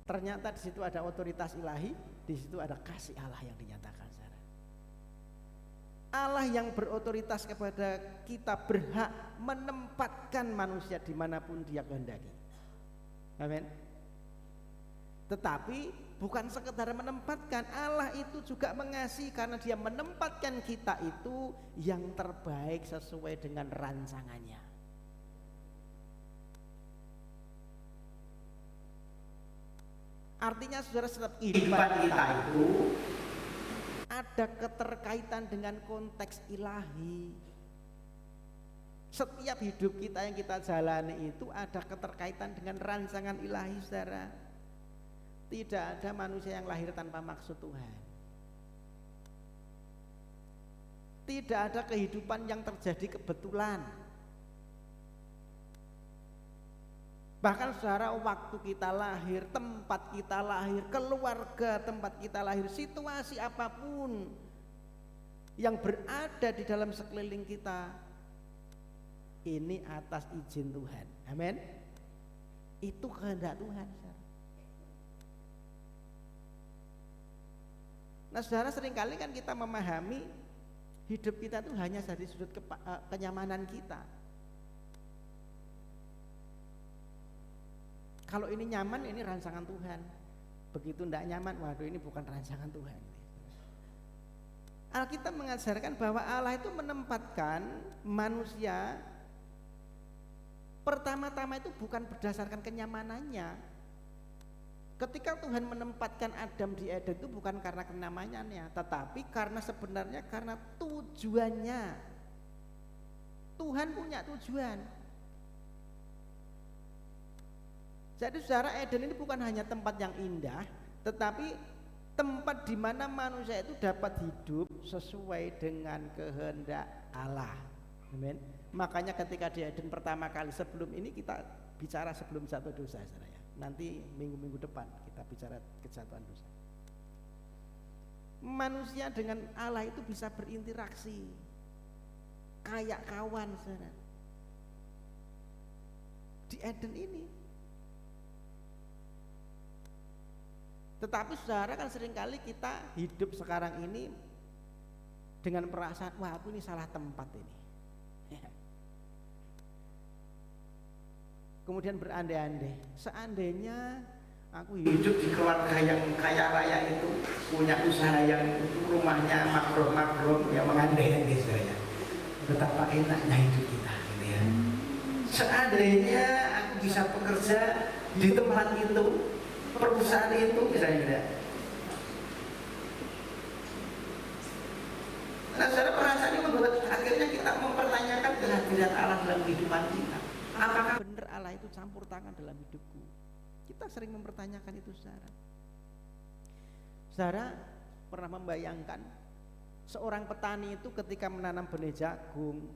Ternyata di situ ada otoritas ilahi, di situ ada kasih Allah yang dinyatakan. Allah yang berotoritas kepada kita berhak menempatkan manusia dimanapun dia kehendaki. Amin. Tetapi bukan sekedar menempatkan, Allah itu juga mengasihi karena dia menempatkan kita itu yang terbaik sesuai dengan rancangannya. Artinya saudara, setiap kehidupan kita itu ada keterkaitan dengan konteks ilahi. Setiap hidup kita yang kita jalani itu ada keterkaitan dengan rancangan ilahi, saudara. Tidak ada manusia yang lahir tanpa maksud Tuhan. Tidak ada kehidupan yang terjadi kebetulan. Bahkan saudara, waktu kita lahir, tempat kita lahir, keluarga tempat kita lahir, situasi apapun yang berada di dalam sekeliling kita, ini atas izin Tuhan. Amin. Itu kehendak Tuhan, saudara. Nah saudara, seringkali kan kita memahami hidup kita itu hanya dari sudut kenyamanan kita. Kalau ini nyaman, ini rancangan Tuhan. Begitu tidak nyaman, waduh ini bukan rancangan Tuhan. Alkitab mengajarkan bahwa Allah itu menempatkan manusia pertama-tama itu bukan berdasarkan kenyamanannya. Ketika Tuhan menempatkan Adam di Eden itu bukan karena kenyamanannya, tetapi karena sebenarnya karena tujuannya. Tuhan punya tujuan. Jadi saudara, Eden ini bukan hanya tempat yang indah, tetapi tempat di mana manusia itu dapat hidup sesuai dengan kehendak Allah. Amin. Makanya ketika di Eden pertama kali, sebelum ini kita bicara sebelum jatuh dosa, saudara ya. Nanti minggu-minggu depan kita bicara kejatuhan dosa. Manusia dengan Allah itu bisa berinteraksi kayak kawan, saudara. Di Eden ini. Tetapi saudara, kan seringkali kita hidup sekarang ini dengan perasaan, wah aku ini salah tempat ini. Kemudian berandai-andai, seandainya aku hidup di keluarga yang kaya raya itu, punya usaha yang rumahnya makro-makro, ya mengandai-andai saudara. Betapa enaknya hidup kita gitu ya. Seandainya aku bisa bekerja di tempat itu, perusahaan itu misalnya. Nah saudara, perasaan ini membuat akhirnya kita mempertanyakan kehadiran Allah dalam kehidupan kita. Apakah benar Allah itu campur tangan dalam hidupku? Kita sering mempertanyakan itu, saudara. Saudara pernah membayangkan seorang petani itu ketika menanam benih jagung,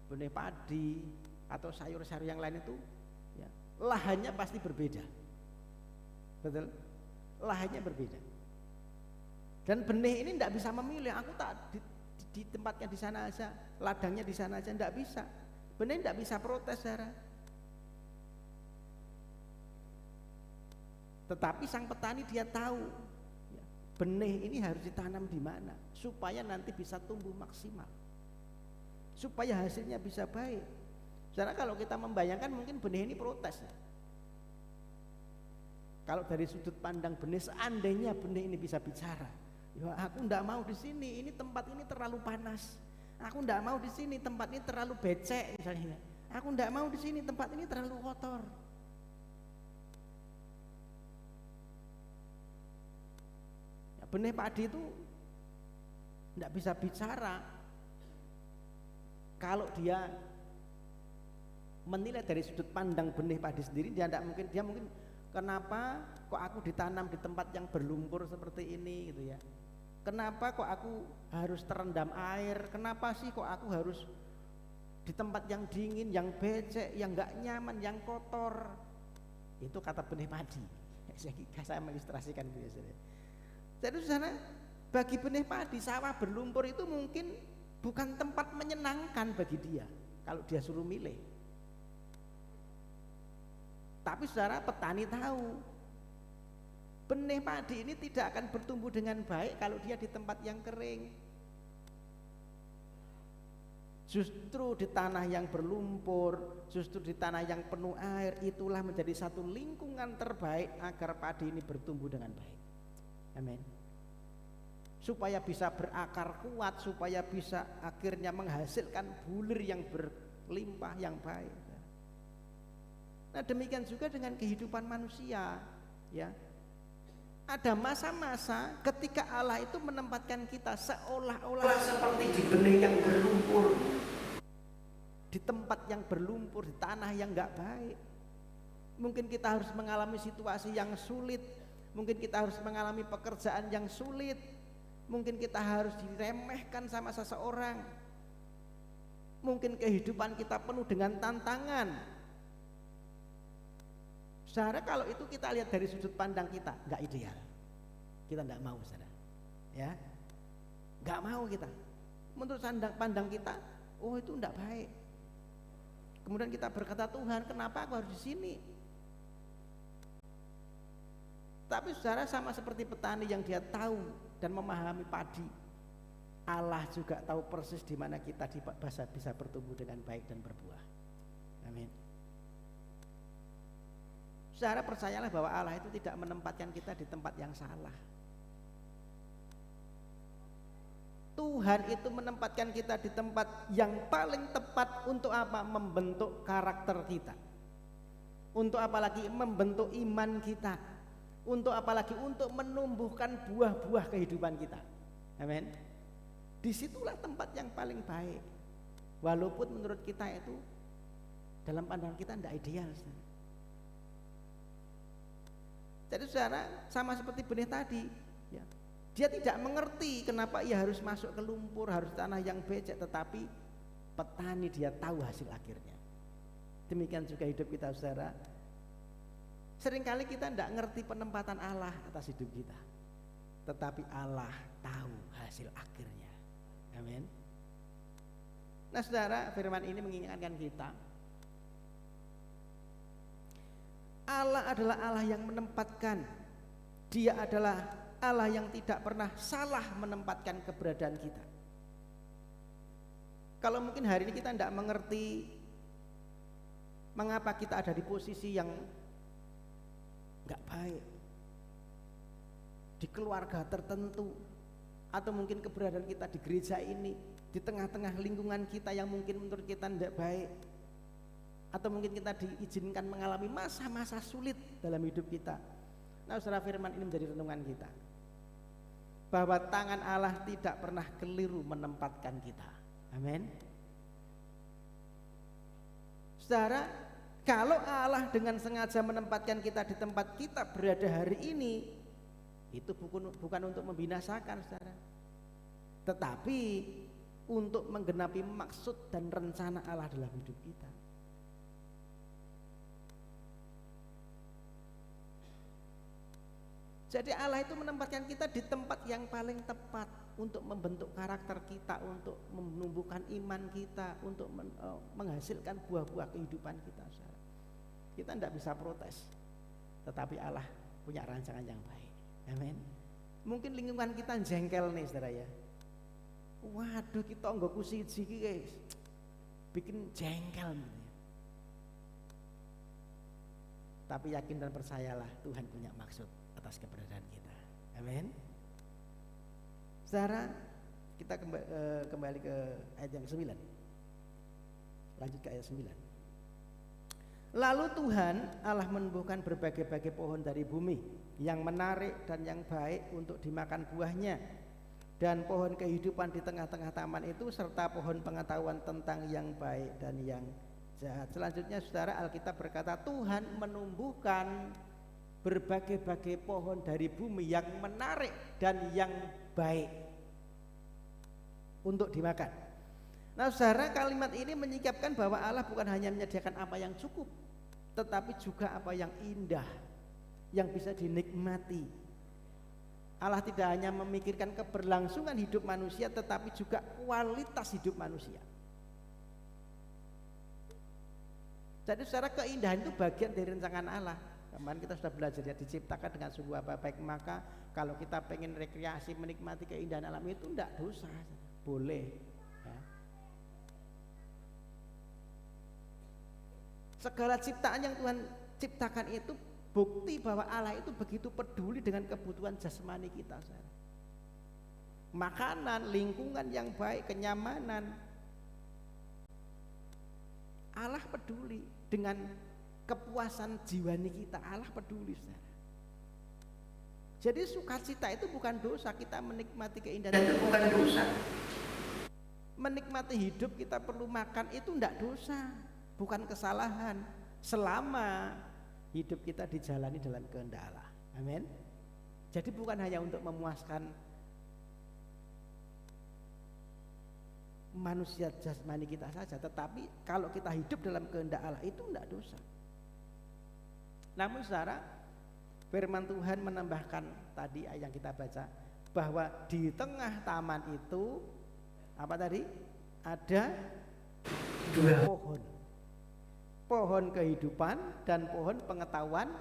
benih padi, atau sayur-sayur yang lain itu, ya, lahannya pasti berbeda. Betul? Lahannya berbeda. Dan benih ini tidak bisa memilih, aku tak ditempatkan di sana aja, ladangnya di sana aja, tidak bisa. Benih tidak bisa protes, saudara. Tetapi sang petani dia tahu, ya, benih ini harus ditanam di mana supaya nanti bisa tumbuh maksimal, supaya hasilnya bisa baik. Saudara, kalau kita membayangkan mungkin benih ini protes, ya. Kalau dari sudut pandang benih, seandainya benih ini bisa bicara, ya aku ndak mau di sini, ini tempat ini terlalu panas. Aku ndak mau di sini, tempat ini terlalu becek misalnya. Aku ndak mau di sini, tempat ini terlalu kotor. Ya, benih padi itu ndak bisa bicara kalau dia menilai dari sudut pandang benih padi sendiri. Dia mungkin kenapa kok aku ditanam di tempat yang berlumpur seperti ini gitu ya. Kenapa kok aku harus terendam air? Kenapa sih kok aku harus di tempat yang dingin, yang becek, yang enggak nyaman, yang kotor? Itu kata benih padi. Saya mengilustrasikan biasanya. Jadi sana bagi benih padi, sawah berlumpur itu mungkin bukan tempat menyenangkan bagi dia kalau dia suruh milih. Tapi saudara, petani tahu benih padi ini tidak akan bertumbuh dengan baik kalau dia di tempat yang kering. Justru di tanah yang berlumpur, justru di tanah yang penuh air, itulah menjadi satu lingkungan terbaik agar padi ini bertumbuh dengan baik. Amin. Supaya bisa berakar kuat, supaya bisa akhirnya menghasilkan bulir yang berlimpah, yang baik. Nah, demikian juga dengan kehidupan manusia, ya. Ada masa-masa ketika Allah itu menempatkan kita seolah-olah seperti di benih yang berlumpur, di tempat yang berlumpur, di tanah yang enggak baik. Mungkin kita harus mengalami situasi yang sulit, mungkin kita harus mengalami pekerjaan yang sulit, mungkin kita harus diremehkan sama seseorang, mungkin kehidupan kita penuh dengan tantangan. Saudara, kalau itu kita lihat dari sudut pandang kita, nggak ideal, kita nggak mau, saudara, ya, nggak mau kita. Menurut pandang kita, oh itu nggak baik. Kemudian kita berkata, Tuhan, kenapa aku harus di sini? Tapi saudara, sama seperti petani yang dia tahu dan memahami padi, Allah juga tahu persis di mana kita bisa bertumbuh dengan baik dan berbuah. Amin. Saudara, percayalah bahwa Allah itu tidak menempatkan kita di tempat yang salah. Tuhan itu menempatkan kita di tempat yang paling tepat untuk apa? Membentuk karakter kita. Untuk apalagi membentuk iman kita. Untuk apalagi untuk menumbuhkan buah-buah kehidupan kita. Amin. Disitulah tempat yang paling baik. Walaupun menurut kita itu dalam pandangan kita tidak ideal. Jadi saudara, sama seperti benih tadi, ya, dia tidak mengerti kenapa ia harus masuk ke lumpur, harus tanah yang becek, tetapi petani dia tahu hasil akhirnya. Demikian juga hidup kita, saudara. Seringkali kita tidak mengerti penempatan Allah atas hidup kita, tetapi Allah tahu hasil akhirnya. Amin. Nah saudara, firman ini mengingatkan kita, Allah adalah Allah yang menempatkan. Dia adalah Allah yang tidak pernah salah menempatkan keberadaan kita. Kalau mungkin hari ini kita tidak mengerti mengapa kita ada di posisi yang enggak baik, di keluarga tertentu, atau mungkin keberadaan kita di gereja ini, di tengah-tengah lingkungan kita yang mungkin menurut kita tidak baik, atau mungkin kita diizinkan mengalami masa-masa sulit dalam hidup kita. Nah, saudara, firman ini menjadi renungan kita bahwa tangan Allah tidak pernah keliru menempatkan kita. Amin. Saudara, kalau Allah dengan sengaja menempatkan kita di tempat kita berada hari ini, itu bukan untuk membinasakan, saudara, tetapi untuk menggenapi maksud dan rencana Allah dalam hidup kita. Jadi Allah itu menempatkan kita di tempat yang paling tepat untuk membentuk karakter kita, untuk menumbuhkan iman kita, untuk menghasilkan buah-buah kehidupan kita. Kita tidak bisa protes, tetapi Allah punya rancangan yang baik. Amin. Mungkin lingkungan kita jengkel nih, saudara ya. Waduh, kita nggak kusiji guys, bikin jengkel gitu ya. tapi yakin dan percayalah Tuhan punya maksud atas keberadaan kita. Amin. Saudara, kita kembali ke ayat yang 9. Lanjut ke ayat 9. Lalu Tuhan Allah menumbuhkan berbagai-bagai pohon dari bumi yang menarik dan yang baik untuk dimakan buahnya, dan pohon kehidupan di tengah-tengah taman itu, serta pohon pengetahuan tentang yang baik dan yang jahat. Selanjutnya saudara, Alkitab berkata Tuhan menumbuhkan berbagai-bagai pohon dari bumi yang menarik dan yang baik untuk dimakan. Nah saudara, kalimat ini menyingkapkan bahwa Allah bukan hanya menyediakan apa yang cukup, tetapi juga apa yang indah, yang bisa dinikmati. Allah tidak hanya memikirkan keberlangsungan hidup manusia, tetapi juga kualitas hidup manusia. Jadi secara keindahan itu bagian dari rancangan Allah. Kemarin kita sudah belajar ya, diciptakan dengan sungguh apa baik. Maka kalau kita pengen rekreasi, menikmati keindahan alam itu tidak dosa, boleh ya. Segala ciptaan yang Tuhan ciptakan itu bukti bahwa Allah itu begitu peduli dengan kebutuhan jasmani kita. Makanan, lingkungan yang baik, kenyamanan. Allah peduli dengan kepuasan jiwani kita. Allah peduli, saudara. Jadi sukacita itu bukan dosa, kita menikmati keindahan itu bukan dosa. Menikmati hidup, kita perlu makan, itu tidak dosa, bukan kesalahan, selama hidup kita dijalani dalam kehendak Allah. Amin. Jadi bukan hanya untuk memuaskan manusia jasmani kita saja, tetapi kalau kita hidup dalam kehendak Allah itu tidak dosa. Namun saudara, firman Tuhan menambahkan tadi yang kita baca, bahwa di tengah taman itu apa tadi? Ada dua pohon. Pohon kehidupan dan pohon pengetahuan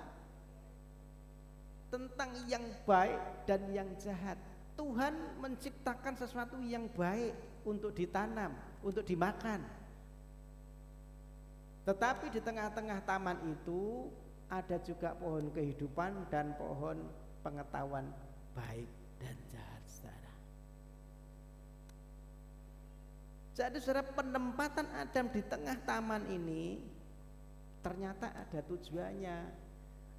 tentang yang baik dan yang jahat. Tuhan menciptakan sesuatu yang baik untuk ditanam, untuk dimakan. Tetapi di tengah-tengah taman itu ada juga pohon kehidupan dan pohon pengetahuan baik dan jahat, saudara. Jadi saudara, penempatan Adam di tengah taman ini ternyata ada tujuannya,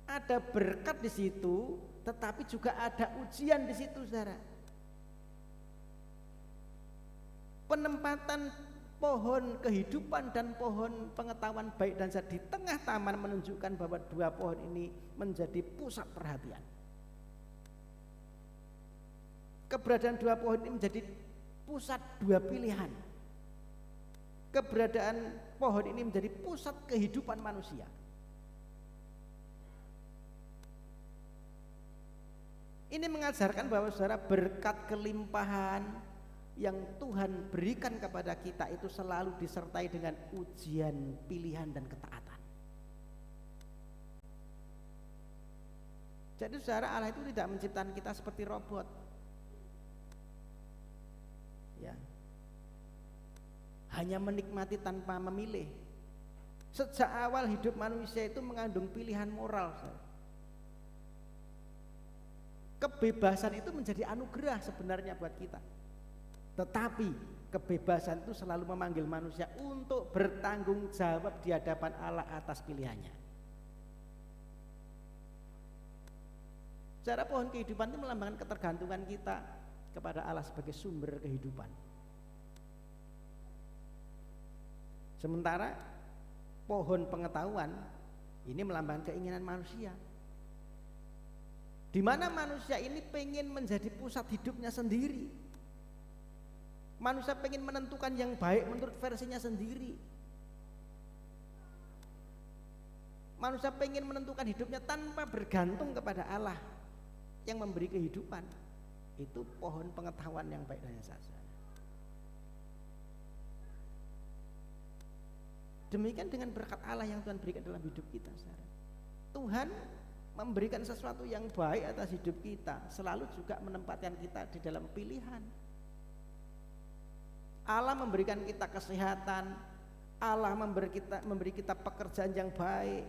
ada berkat di situ, tetapi juga ada ujian di situ, saudara. Penempatan pohon kehidupan dan pohon pengetahuan baik dan jahat di tengah taman menunjukkan bahwa dua pohon ini menjadi pusat perhatian. Keberadaan dua pohon ini menjadi pusat dua pilihan. Keberadaan pohon ini menjadi pusat kehidupan manusia. Ini mengajarkan bahwa saudara, berkat kelimpahan yang Tuhan berikan kepada kita itu selalu disertai dengan ujian pilihan dan ketaatan. Jadi saudara, Allah itu tidak menciptakan kita seperti robot. Ya. Hanya menikmati tanpa memilih. Sejak awal hidup manusia itu mengandung pilihan moral. Kebebasan itu menjadi anugerah sebenarnya buat kita. Tetapi kebebasan itu selalu memanggil manusia untuk bertanggung jawab di hadapan Allah atas pilihannya. Cara pohon kehidupan itu melambangkan ketergantungan kita kepada Allah sebagai sumber kehidupan. Sementara pohon pengetahuan ini melambangkan keinginan manusia, di mana manusia ini pengen menjadi pusat hidupnya sendiri. Manusia pengen menentukan yang baik menurut versinya sendiri. Manusia pengen menentukan hidupnya tanpa bergantung kepada Allah yang memberi kehidupan. Itu pohon pengetahuan yang baik dan yang jahat. Demikian dengan berkat Allah yang Tuhan berikan dalam hidup kita, saudara. Tuhan memberikan sesuatu yang baik atas hidup kita, selalu juga menempatkan kita di dalam pilihan. Allah memberikan kita kesehatan, Allah memberi kita pekerjaan yang baik.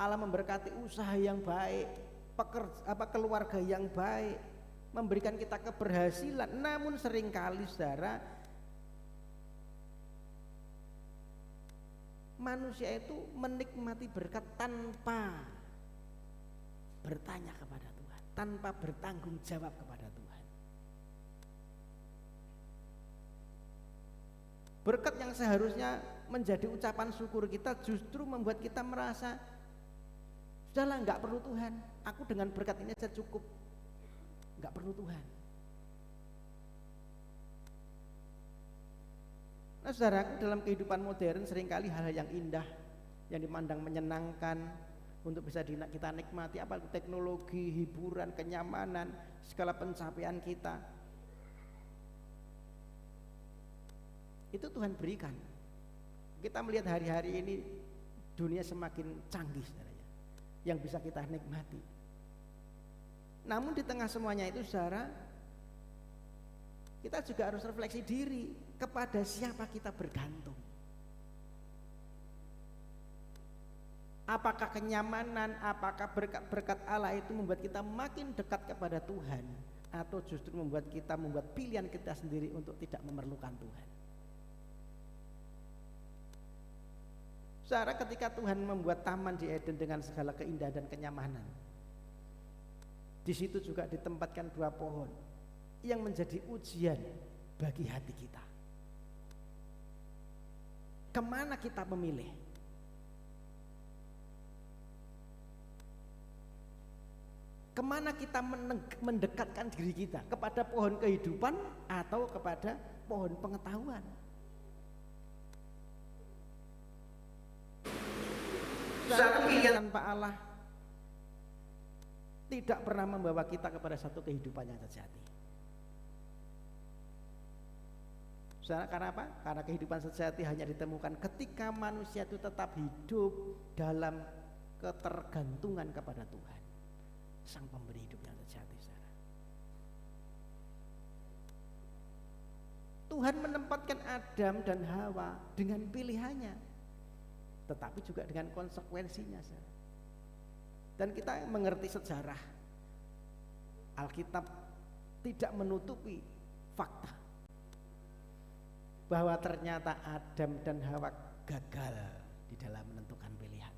Allah memberkati usaha yang baik, keluarga yang baik, memberikan kita keberhasilan. Namun seringkali saudara, manusia itu menikmati berkat tanpa bertanya kepada Tuhan, tanpa bertanggung jawab kepada Tuhan. Berkat yang seharusnya menjadi ucapan syukur kita justru membuat kita merasa, sudahlah, nggak perlu Tuhan, aku dengan berkat ini saja cukup, nggak perlu Tuhan. Nah saudaraku, dalam kehidupan modern seringkali hal-hal yang indah, yang dimandang menyenangkan untuk bisa kita nikmati, apa itu teknologi, hiburan, kenyamanan, segala pencapaian kita, itu Tuhan berikan. Kita melihat hari-hari ini dunia semakin canggih saudara, yang bisa kita nikmati. Namun di tengah semuanya itu saudara, kita juga harus refleksi diri, kepada siapa kita bergantung. Apakah kenyamanan, apakah berkat Allah itu membuat kita makin dekat kepada Tuhan, atau justru membuat pilihan kita sendiri untuk tidak memerlukan Tuhan. Saudara, ketika Tuhan membuat taman di Eden dengan segala keindahan dan kenyamanan, di situ juga ditempatkan 2 pohon yang menjadi ujian bagi hati kita. Kemana kita memilih? Kemana kita mendekatkan diri kita? Kepada pohon kehidupan atau kepada pohon pengetahuan? Pilihan tanpa Allah tidak pernah membawa kita kepada satu kehidupan yang sejati. Saudara, karena apa? Karena kehidupan sejati hanya ditemukan ketika manusia itu tetap hidup dalam ketergantungan kepada Tuhan, Sang Pemberi hidup yang sejati. Saudara, Tuhan menempatkan Adam dan Hawa dengan pilihannya, tetapi juga dengan konsekuensinya. Saudara. Dan kita mengerti sejarah, Alkitab tidak menutupi fakta bahwa ternyata Adam dan Hawa gagal di dalam menentukan pilihan.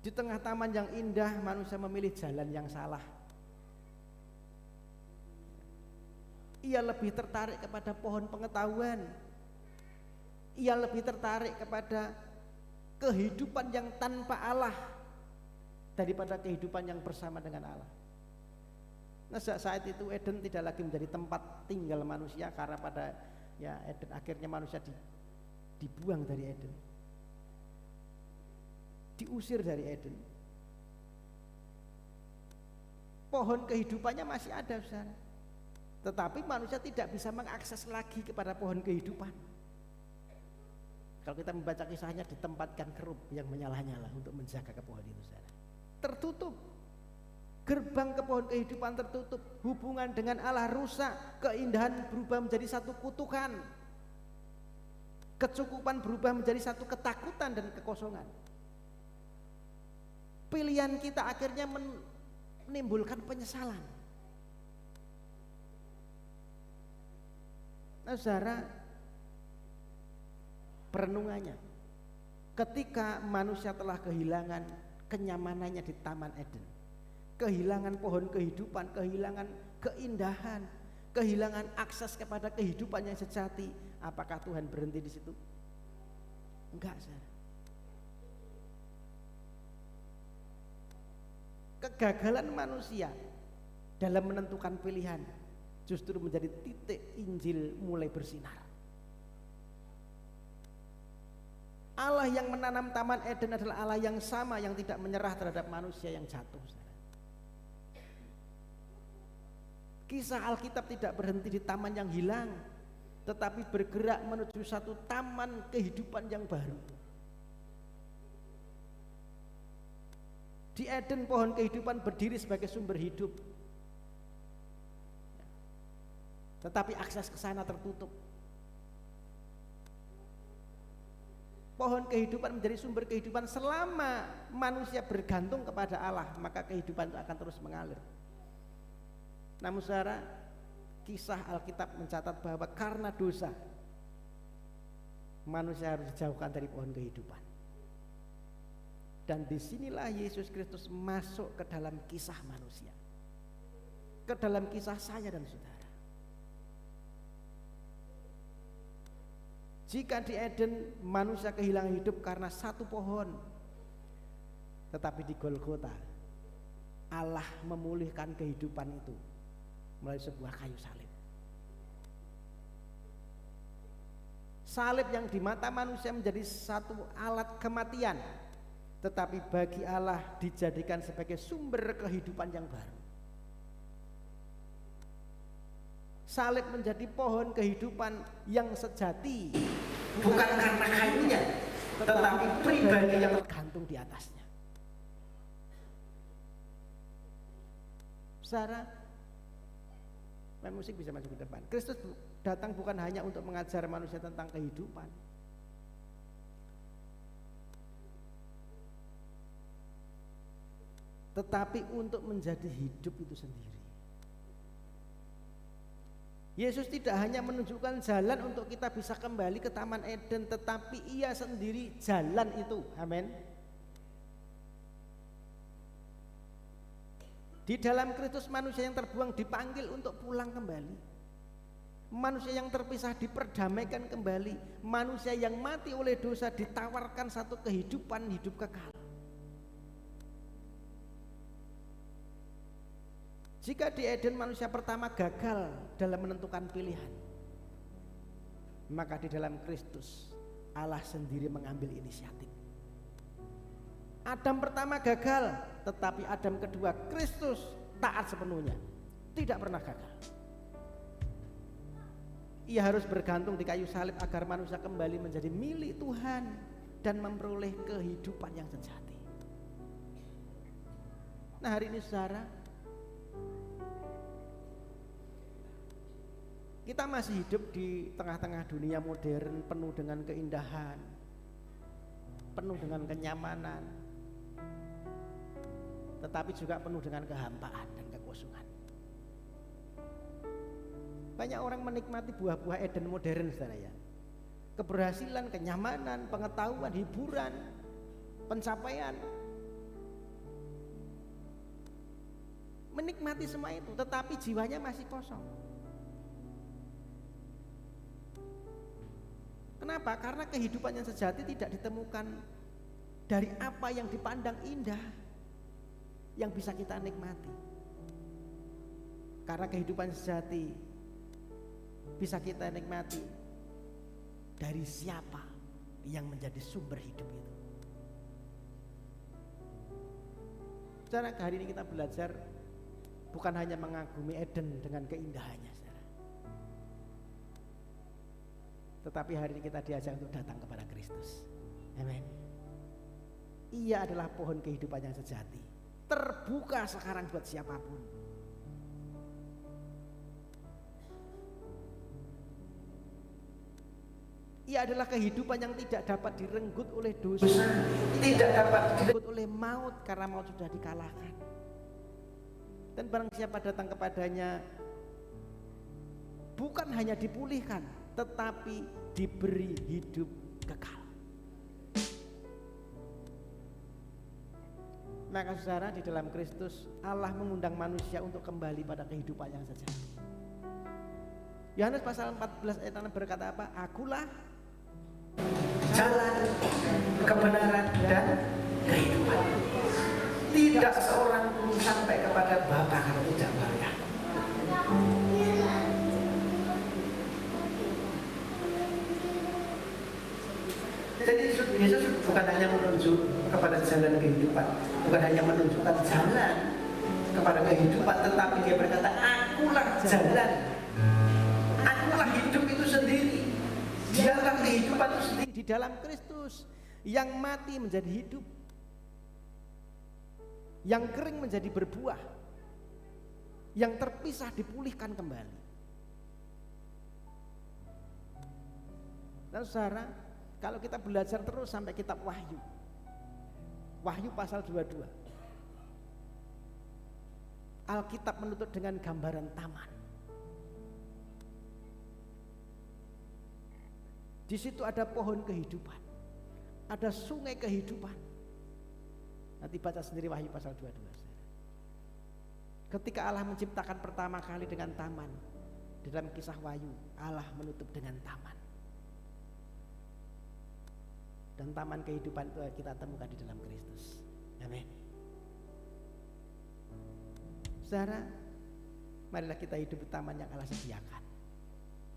Di tengah taman yang indah, manusia memilih jalan yang salah. Ia lebih tertarik kepada pohon pengetahuan. Ia lebih tertarik kepada kehidupan yang tanpa Allah daripada kehidupan yang bersama dengan Allah. Nah, saat itu Eden tidak lagi menjadi tempat tinggal manusia, karena pada Eden akhirnya manusia dibuang dari Eden, diusir dari Eden. Pohon kehidupannya masih ada, saudara, tetapi manusia tidak bisa mengakses lagi kepada pohon kehidupan. Kalau kita membaca kisahnya, ditempatkan kerup yang menyala-nyala untuk menjaga ke pohon itu, saudara. Tertutup. Gerbang ke pohon kehidupan tertutup, hubungan dengan Allah rusak, keindahan berubah menjadi satu kutukan, kecukupan berubah menjadi satu ketakutan dan kekosongan. Pilihan kita akhirnya menimbulkan penyesalan. Nah, saudara, perenungannya, ketika manusia telah kehilangan kenyamanannya di Taman Eden, kehilangan pohon kehidupan, kehilangan keindahan, kehilangan akses kepada kehidupan yang sejati, apakah Tuhan berhenti di situ? Enggak, saudara. Kegagalan manusia dalam menentukan pilihan justru menjadi titik Injil mulai bersinar. Allah yang menanam Taman Eden adalah Allah yang sama, yang tidak menyerah terhadap manusia yang jatuh. Kisah Alkitab tidak berhenti di taman yang hilang, tetapi bergerak menuju satu taman kehidupan yang baru. Di Eden pohon kehidupan berdiri sebagai sumber hidup, tetapi akses ke sana tertutup. pohon kehidupan menjadi sumber kehidupan. Selama manusia bergantung kepada Allah, maka kehidupan itu akan terus mengalir. Namun saudara, kisah Alkitab mencatat bahwa karena dosa, manusia harus dijauhkan dari pohon kehidupan. Dan disinilah Yesus Kristus masuk ke dalam kisah manusia, ke dalam kisah saya dan saudara. Jika di Eden manusia kehilangan hidup karena satu pohon, tetapi di Golgota Allah memulihkan kehidupan itu melalui sebuah kayu salib. Salib yang di mata manusia menjadi satu alat kematian, tetapi bagi Allah dijadikan sebagai sumber kehidupan yang baru. Salib menjadi pohon kehidupan yang sejati, bukan karena kayunya, tetapi pribadi yang tergantung di atasnya. Saudara, main musik bisa maju ke depan. Kristus datang bukan hanya untuk mengajar manusia tentang kehidupan, tetapi untuk menjadi hidup itu sendiri. Yesus tidak hanya menunjukkan jalan untuk kita bisa kembali ke Taman Eden, tetapi Ia sendiri jalan itu. Amin. Di dalam Kristus manusia yang terbuang dipanggil untuk pulang kembali. Manusia yang terpisah diperdamaikan kembali. Manusia yang mati oleh dosa ditawarkan satu kehidupan hidup kekal. Jika di Eden manusia pertama gagal dalam menentukan pilihan, maka di dalam Kristus Allah sendiri mengambil inisiatif. Adam pertama gagal, tetapi Adam kedua Kristus taat sepenuhnya, tidak pernah gagal. Ia harus bergantung di kayu salib agar manusia kembali menjadi milik Tuhan dan memperoleh kehidupan yang sejati. Nah, hari ini saudara, kita masih hidup di tengah-tengah dunia modern penuh dengan keindahan, penuh dengan kenyamanan, tetapi juga penuh dengan kehampaan dan kekosongan. Banyak orang menikmati buah-buah Eden modern, saudara ya. Keberhasilan, kenyamanan, pengetahuan, hiburan, pencapaian. Menikmati semua itu, tetapi jiwanya masih kosong. Kenapa? Karena kehidupan yang sejati tidak ditemukan dari apa yang dipandang indah yang bisa kita nikmati. Karena kehidupan sejati bisa kita nikmati dari siapa yang menjadi sumber hidup itu. Saudara, hari ini kita belajar bukan hanya mengagumi Eden dengan keindahannya, tetapi hari ini kita diajak untuk datang kepada Kristus. Amin. Ia adalah pohon kehidupan yang sejati, terbuka sekarang buat siapapun. Ia adalah kehidupan yang tidak dapat direnggut oleh dosa, tidak dapat direnggut oleh maut, karena maut sudah dikalahkan. Dan barang siapa datang kepadanya bukan hanya dipulihkan, tetapi diberi hidup kekal. Maka saudara, di dalam Kristus Allah mengundang manusia untuk kembali pada kehidupan yang sejati. Yohanes pasal 14 ayat 6 berkata apa? Akulah jalan, kebenaran, dan kehidupan. Tidak seorang pun sampai kepada Bapa kalau tidak melalui Aku. Jadi Yesus bukan hanya menunjuk kepada jalan kehidupan, bukan hanya menunjukkan jalan kepada kehidupan, tetapi Dia berkata, Akulah jalan, Akulah hidup itu sendiri. Dialah kehidupan itu sendiri. di dalam Kristus yang mati menjadi hidup, yang kering menjadi berbuah, yang terpisah dipulihkan kembali. Dan saudara, Kalau kita belajar terus sampai kitab Wahyu, Wahyu pasal 22, Alkitab menutup dengan gambaran taman. Di situ ada pohon kehidupan, ada sungai kehidupan. Nanti baca sendiri Wahyu pasal 22. Ketika Allah menciptakan pertama kali dengan taman, di dalam kisah Wahyu, Allah menutup dengan taman. Dan taman kehidupan itu kita temukan di dalam Kristus. Amin. Saudara, marilah kita hidup di taman yang Allah sediakan.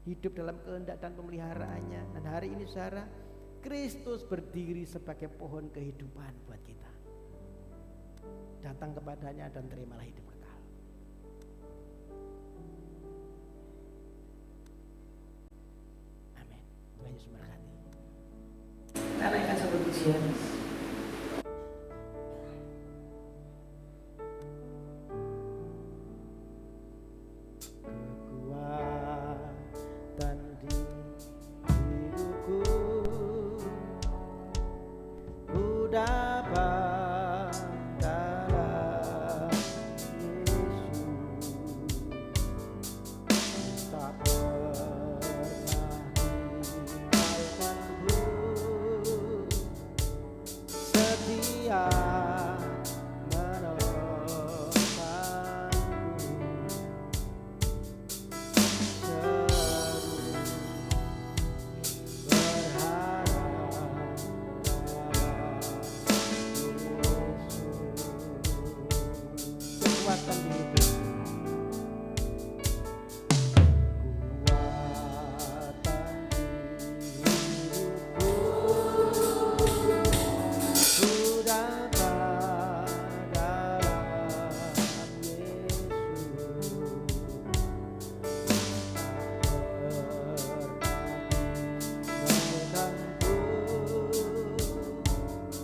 Hidup dalam kehendak dan pemeliharaannya. Dan hari ini saudara, Kristus berdiri sebagai pohon kehidupan buat kita. Datang kepadanya dan terimalah hidup kekal. Amin. Tuhan Yesus memberkati. Kita naikkan satu pujian. Kekuatan di hidupku, ku dapat dalam Yesus. Tak pernah tinggalkanku, setia menolongku. Kekuatan di hidupku, ku dapat dalam Yesus.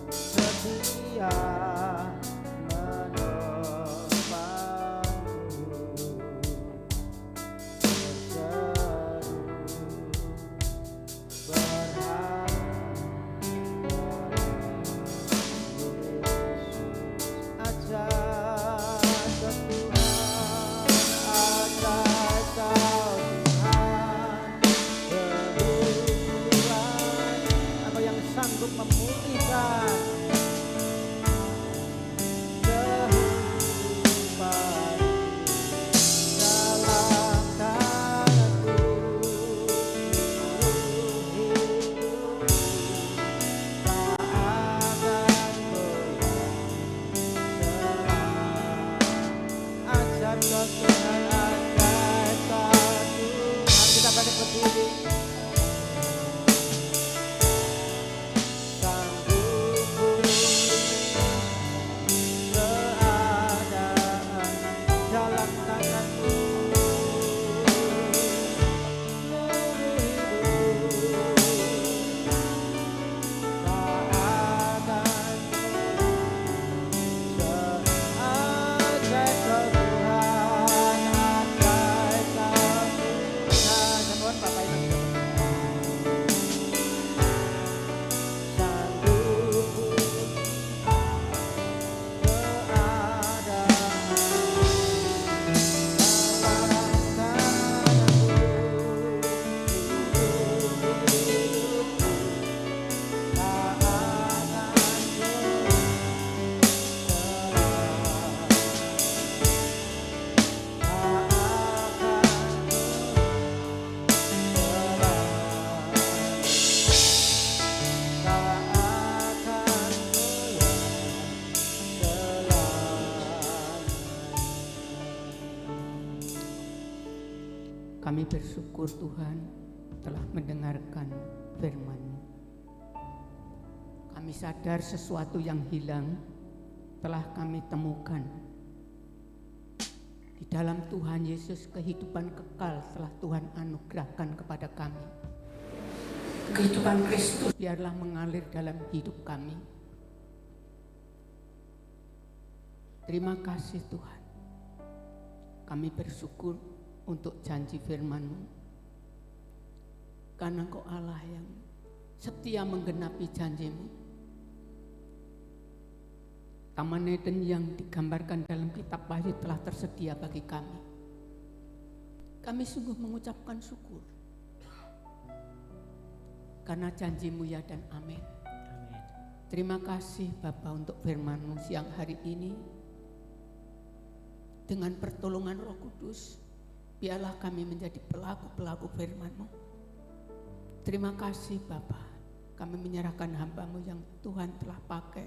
Setia sanggup memulihkan kehidupan dalam tanganku, hidup tak akan goyah. Ajar kau Tuhan, ajar kau Tuhan. Mari kita balik berdiri. Kami bersyukur Tuhan telah mendengarkan firman-Mu. Kami sadar sesuatu yang hilang telah kami temukan. Di dalam Tuhan Yesus kehidupan kekal telah Tuhan anugerahkan kepada kami. Kehidupan Kristus biarlah mengalir dalam hidup kami. Terima kasih Tuhan. Kami bersyukur untuk janji firman-Mu. Karena Engkau Allah yang setia menggenapi janji-Mu. Taman Eden yang digambarkan dalam kitab Wahyu telah tersedia bagi kami. Kami sungguh mengucapkan syukur karena janji-Mu ya dan amin. Terima kasih Bapa untuk firman-Mu siang hari ini. Dengan pertolongan Roh Kudus, biarlah kami menjadi pelaku-pelaku firman-Mu. Terima kasih Bapa, kami menyerahkan hamba-Mu yang Tuhan telah pakai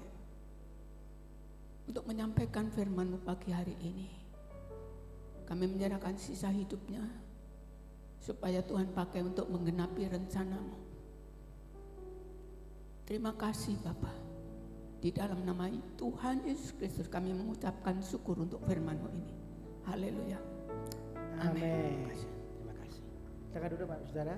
untuk menyampaikan firman-Mu pagi hari ini. Kami menyerahkan sisa hidupnya supaya Tuhan pakai untuk menggenapi rencana-Mu. Terima kasih Bapa. Di dalam nama Tuhan Yesus Kristus kami mengucapkan syukur untuk firman-Mu ini. Haleluya. Amin. Terima kasih. Silakan duduk Pak Saudara.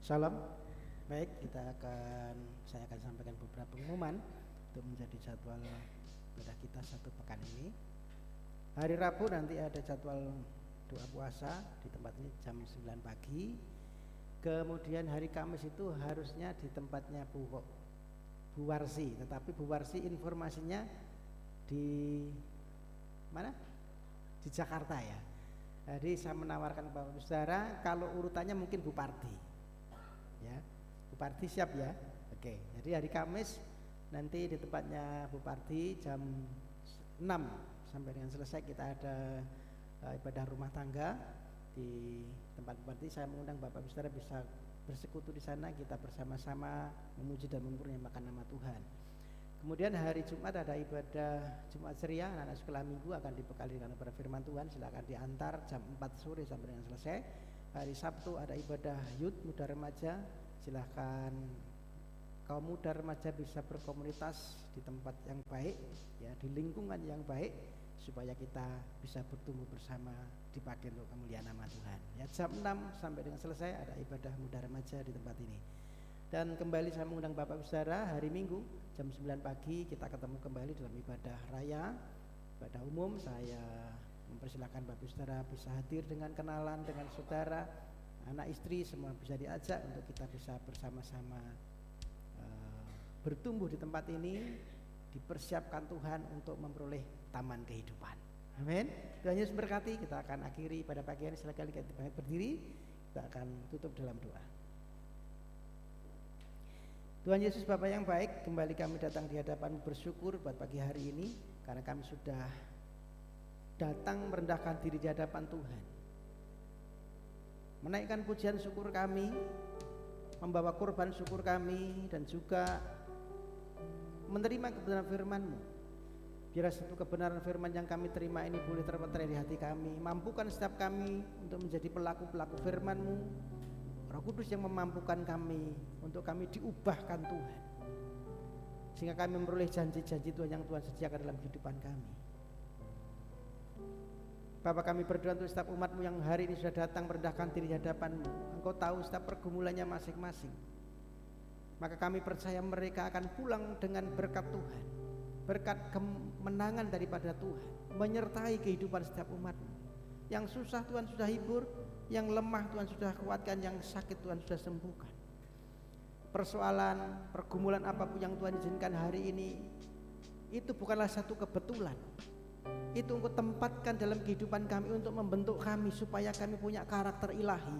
Salam. Baik, saya akan sampaikan beberapa pengumuman untuk menjadi jadwal ibadah kita satu pekan ini. Hari Rabu nanti ada jadwal doa puasa di tempat ini jam 9 pagi. Kemudian hari Kamis itu harusnya di tempatnya Bu Warsi, tetapi Bu Warsi informasinya di mana? Di Jakarta ya. Jadi saya menawarkan kepada saudara kalau urutannya mungkin Bu Parti. Ya. Bu Parti siap ya? Oke. Jadi hari Kamis nanti di tempatnya Bu Parti jam 6 sampai dengan selesai kita ada ibadah rumah tangga di tempat Bu Parti. Saya mengundang Bapak Saudara bisa bersekutu di sana, kita bersama-sama memuji dan memurniakan nama Tuhan. Kemudian hari Jumat ada ibadah Jumat ceria, anak-anak sekolah minggu akan dibekali dengan firman Tuhan, silakan diantar jam 4 sore sampai dengan selesai. Hari Sabtu ada ibadah Youth Muda Remaja, silakan kaum muda remaja bisa berkomunitas di tempat yang baik, ya, di lingkungan yang baik, supaya kita bisa bertumbuh bersama dipakai untuk kemuliaan nama Tuhan. Ya, jam 6 sampai dengan selesai ada ibadah muda remaja di tempat ini. Dan kembali saya mengundang Bapak Saudara hari Minggu jam 9 pagi kita ketemu kembali dalam ibadah raya, ibadah umum. Saya mempersilahkan Bapak Saudara bisa hadir dengan kenalan dengan saudara, anak istri semua bisa diajak untuk kita bisa bersama-sama bertumbuh di tempat ini, dipersiapkan Tuhan untuk memperoleh taman kehidupan. Amin. Tuhan Yesus berkati. Kita akan akhiri pada pagi hari. Silakan kita berdiri. Kita akan tutup dalam doa. Tuhan Yesus Bapa yang baik, kembali kami datang di hadapan bersyukur buat pagi hari ini karena kami sudah datang merendahkan diri di hadapan Tuhan, menaikkan pujian syukur kami, membawa korban syukur kami, dan juga menerima kebenaran firman-Mu. Biar satu kebenaran firman yang kami terima ini boleh terpatri di hati kami. Mampukan setiap kami untuk menjadi pelaku-pelaku firman-Mu. Roh Kudus yang memampukan kami untuk kami diubahkan Tuhan, sehingga kami memperoleh janji-janji Tuhan yang Tuhan sediakan dalam kehidupan kami. Bapa, kami berdoa untuk setiap umat-Mu yang hari ini sudah datang merendahkan diri di hadapan-Mu. Engkau tahu setiap pergumulannya masing-masing. Maka kami percaya mereka akan pulang dengan berkat Tuhan, berkat kemenangan daripada Tuhan, menyertai kehidupan setiap umat-Mu. Yang susah Tuhan sudah hibur, yang lemah Tuhan sudah kuatkan, yang sakit Tuhan sudah sembuhkan. Persoalan, pergumulan apapun yang Tuhan izinkan hari ini, itu bukanlah satu kebetulan. Itu Engkau tempatkan dalam kehidupan kami untuk membentuk kami supaya kami punya karakter ilahi,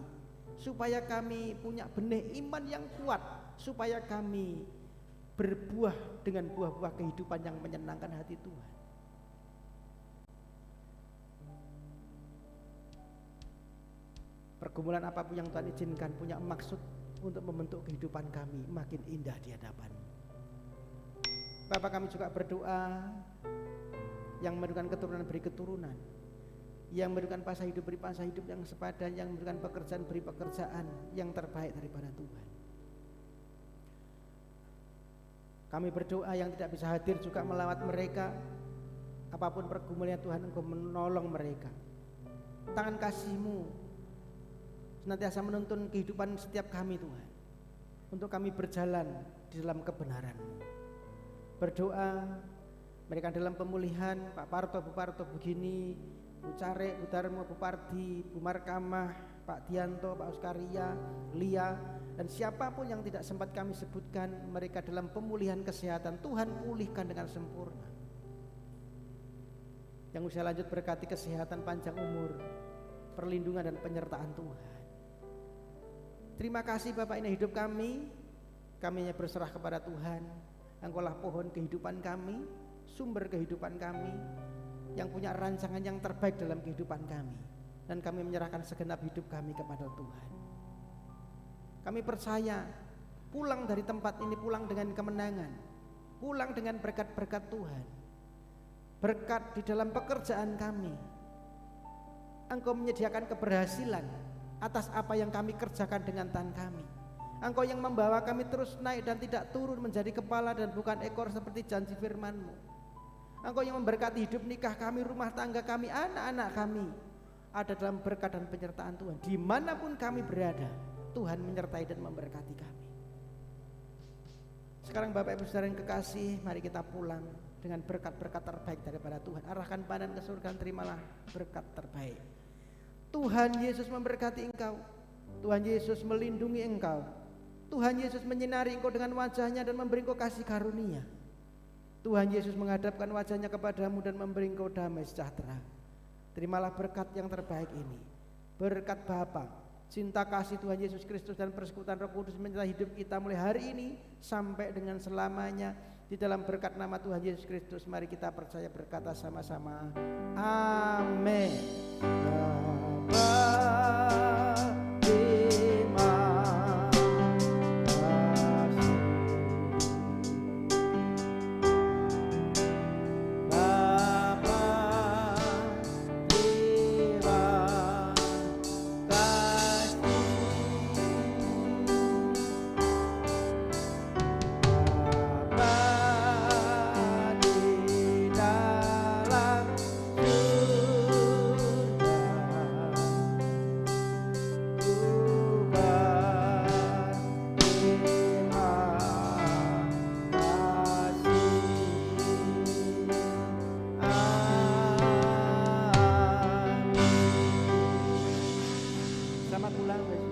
supaya kami punya benih iman yang kuat, supaya kami berbuah dengan buah-buah kehidupan yang menyenangkan hati Tuhan. Pergumulan apapun yang Tuhan izinkan punya maksud untuk membentuk kehidupan kami makin indah di hadapan-Mu. Bapak, kami juga berdoa yang memberikan keturunan beri keturunan, yang memberikan pasah hidup beri pasah hidup yang sepadan, yang memberikan pekerjaan beri pekerjaan yang terbaik daripada Tuhan. Kami berdoa yang tidak bisa hadir juga melawat mereka, apapun pergumulannya Tuhan, Engkau menolong mereka. Tangan kasih-Mu senantiasa menuntun kehidupan setiap kami Tuhan, untuk kami berjalan di dalam kebenaran-Mu. Berdoa mereka dalam pemulihan, Pak Parto, Bu Parto begini, Bu Care, Bu Darmo, Bu Pardi, Bu Markamah, Pak Dianto, Pak Oskaria, Lia, dan siapapun yang tidak sempat kami sebutkan, mereka dalam pemulihan kesehatan, Tuhan pulihkan dengan sempurna. Yang usia lanjut berkati kesehatan, panjang umur, perlindungan dan penyertaan Tuhan. Terima kasih Bapak, ini hidup kami hanya berserah kepada Tuhan. Engkaulah pohon kehidupan kami, sumber kehidupan kami, yang punya rancangan yang terbaik dalam kehidupan kami. Dan kami menyerahkan segenap hidup kami kepada Tuhan. Kami percaya pulang dari tempat ini, pulang dengan kemenangan, pulang dengan berkat-berkat Tuhan. Berkat di dalam pekerjaan kami. Engkau menyediakan keberhasilan atas apa yang kami kerjakan dengan tangan kami. Engkau yang membawa kami terus naik dan tidak turun menjadi kepala dan bukan ekor seperti janji firman-Mu. Engkau yang memberkati hidup nikah kami, rumah tangga kami, anak-anak kami ada dalam berkat dan penyertaan Tuhan. Dimanapun kami berada, Tuhan menyertai dan memberkati kami. Sekarang Bapak Ibu Saudara yang kekasih, mari kita pulang dengan berkat-berkat terbaik daripada Tuhan. Arahkan pandangan ke surga, terimalah berkat terbaik. Tuhan Yesus memberkati engkau. Tuhan Yesus melindungi engkau. Tuhan Yesus menyinari engkau dengan wajahnya dan memberi engkau kasih karunia. Tuhan Yesus menghadapkan wajahnya kepadamu dan memberi engkau damai sejahtera. Terimalah berkat yang terbaik ini. Berkat Bapa, cinta kasih Tuhan Yesus Kristus dan persekutuan Roh Kudus menyertai hidup kita mulai hari ini sampai dengan selamanya. Di dalam berkat nama Tuhan Yesus Kristus, mari kita percaya berkata sama-sama, amin. Selamat pulang.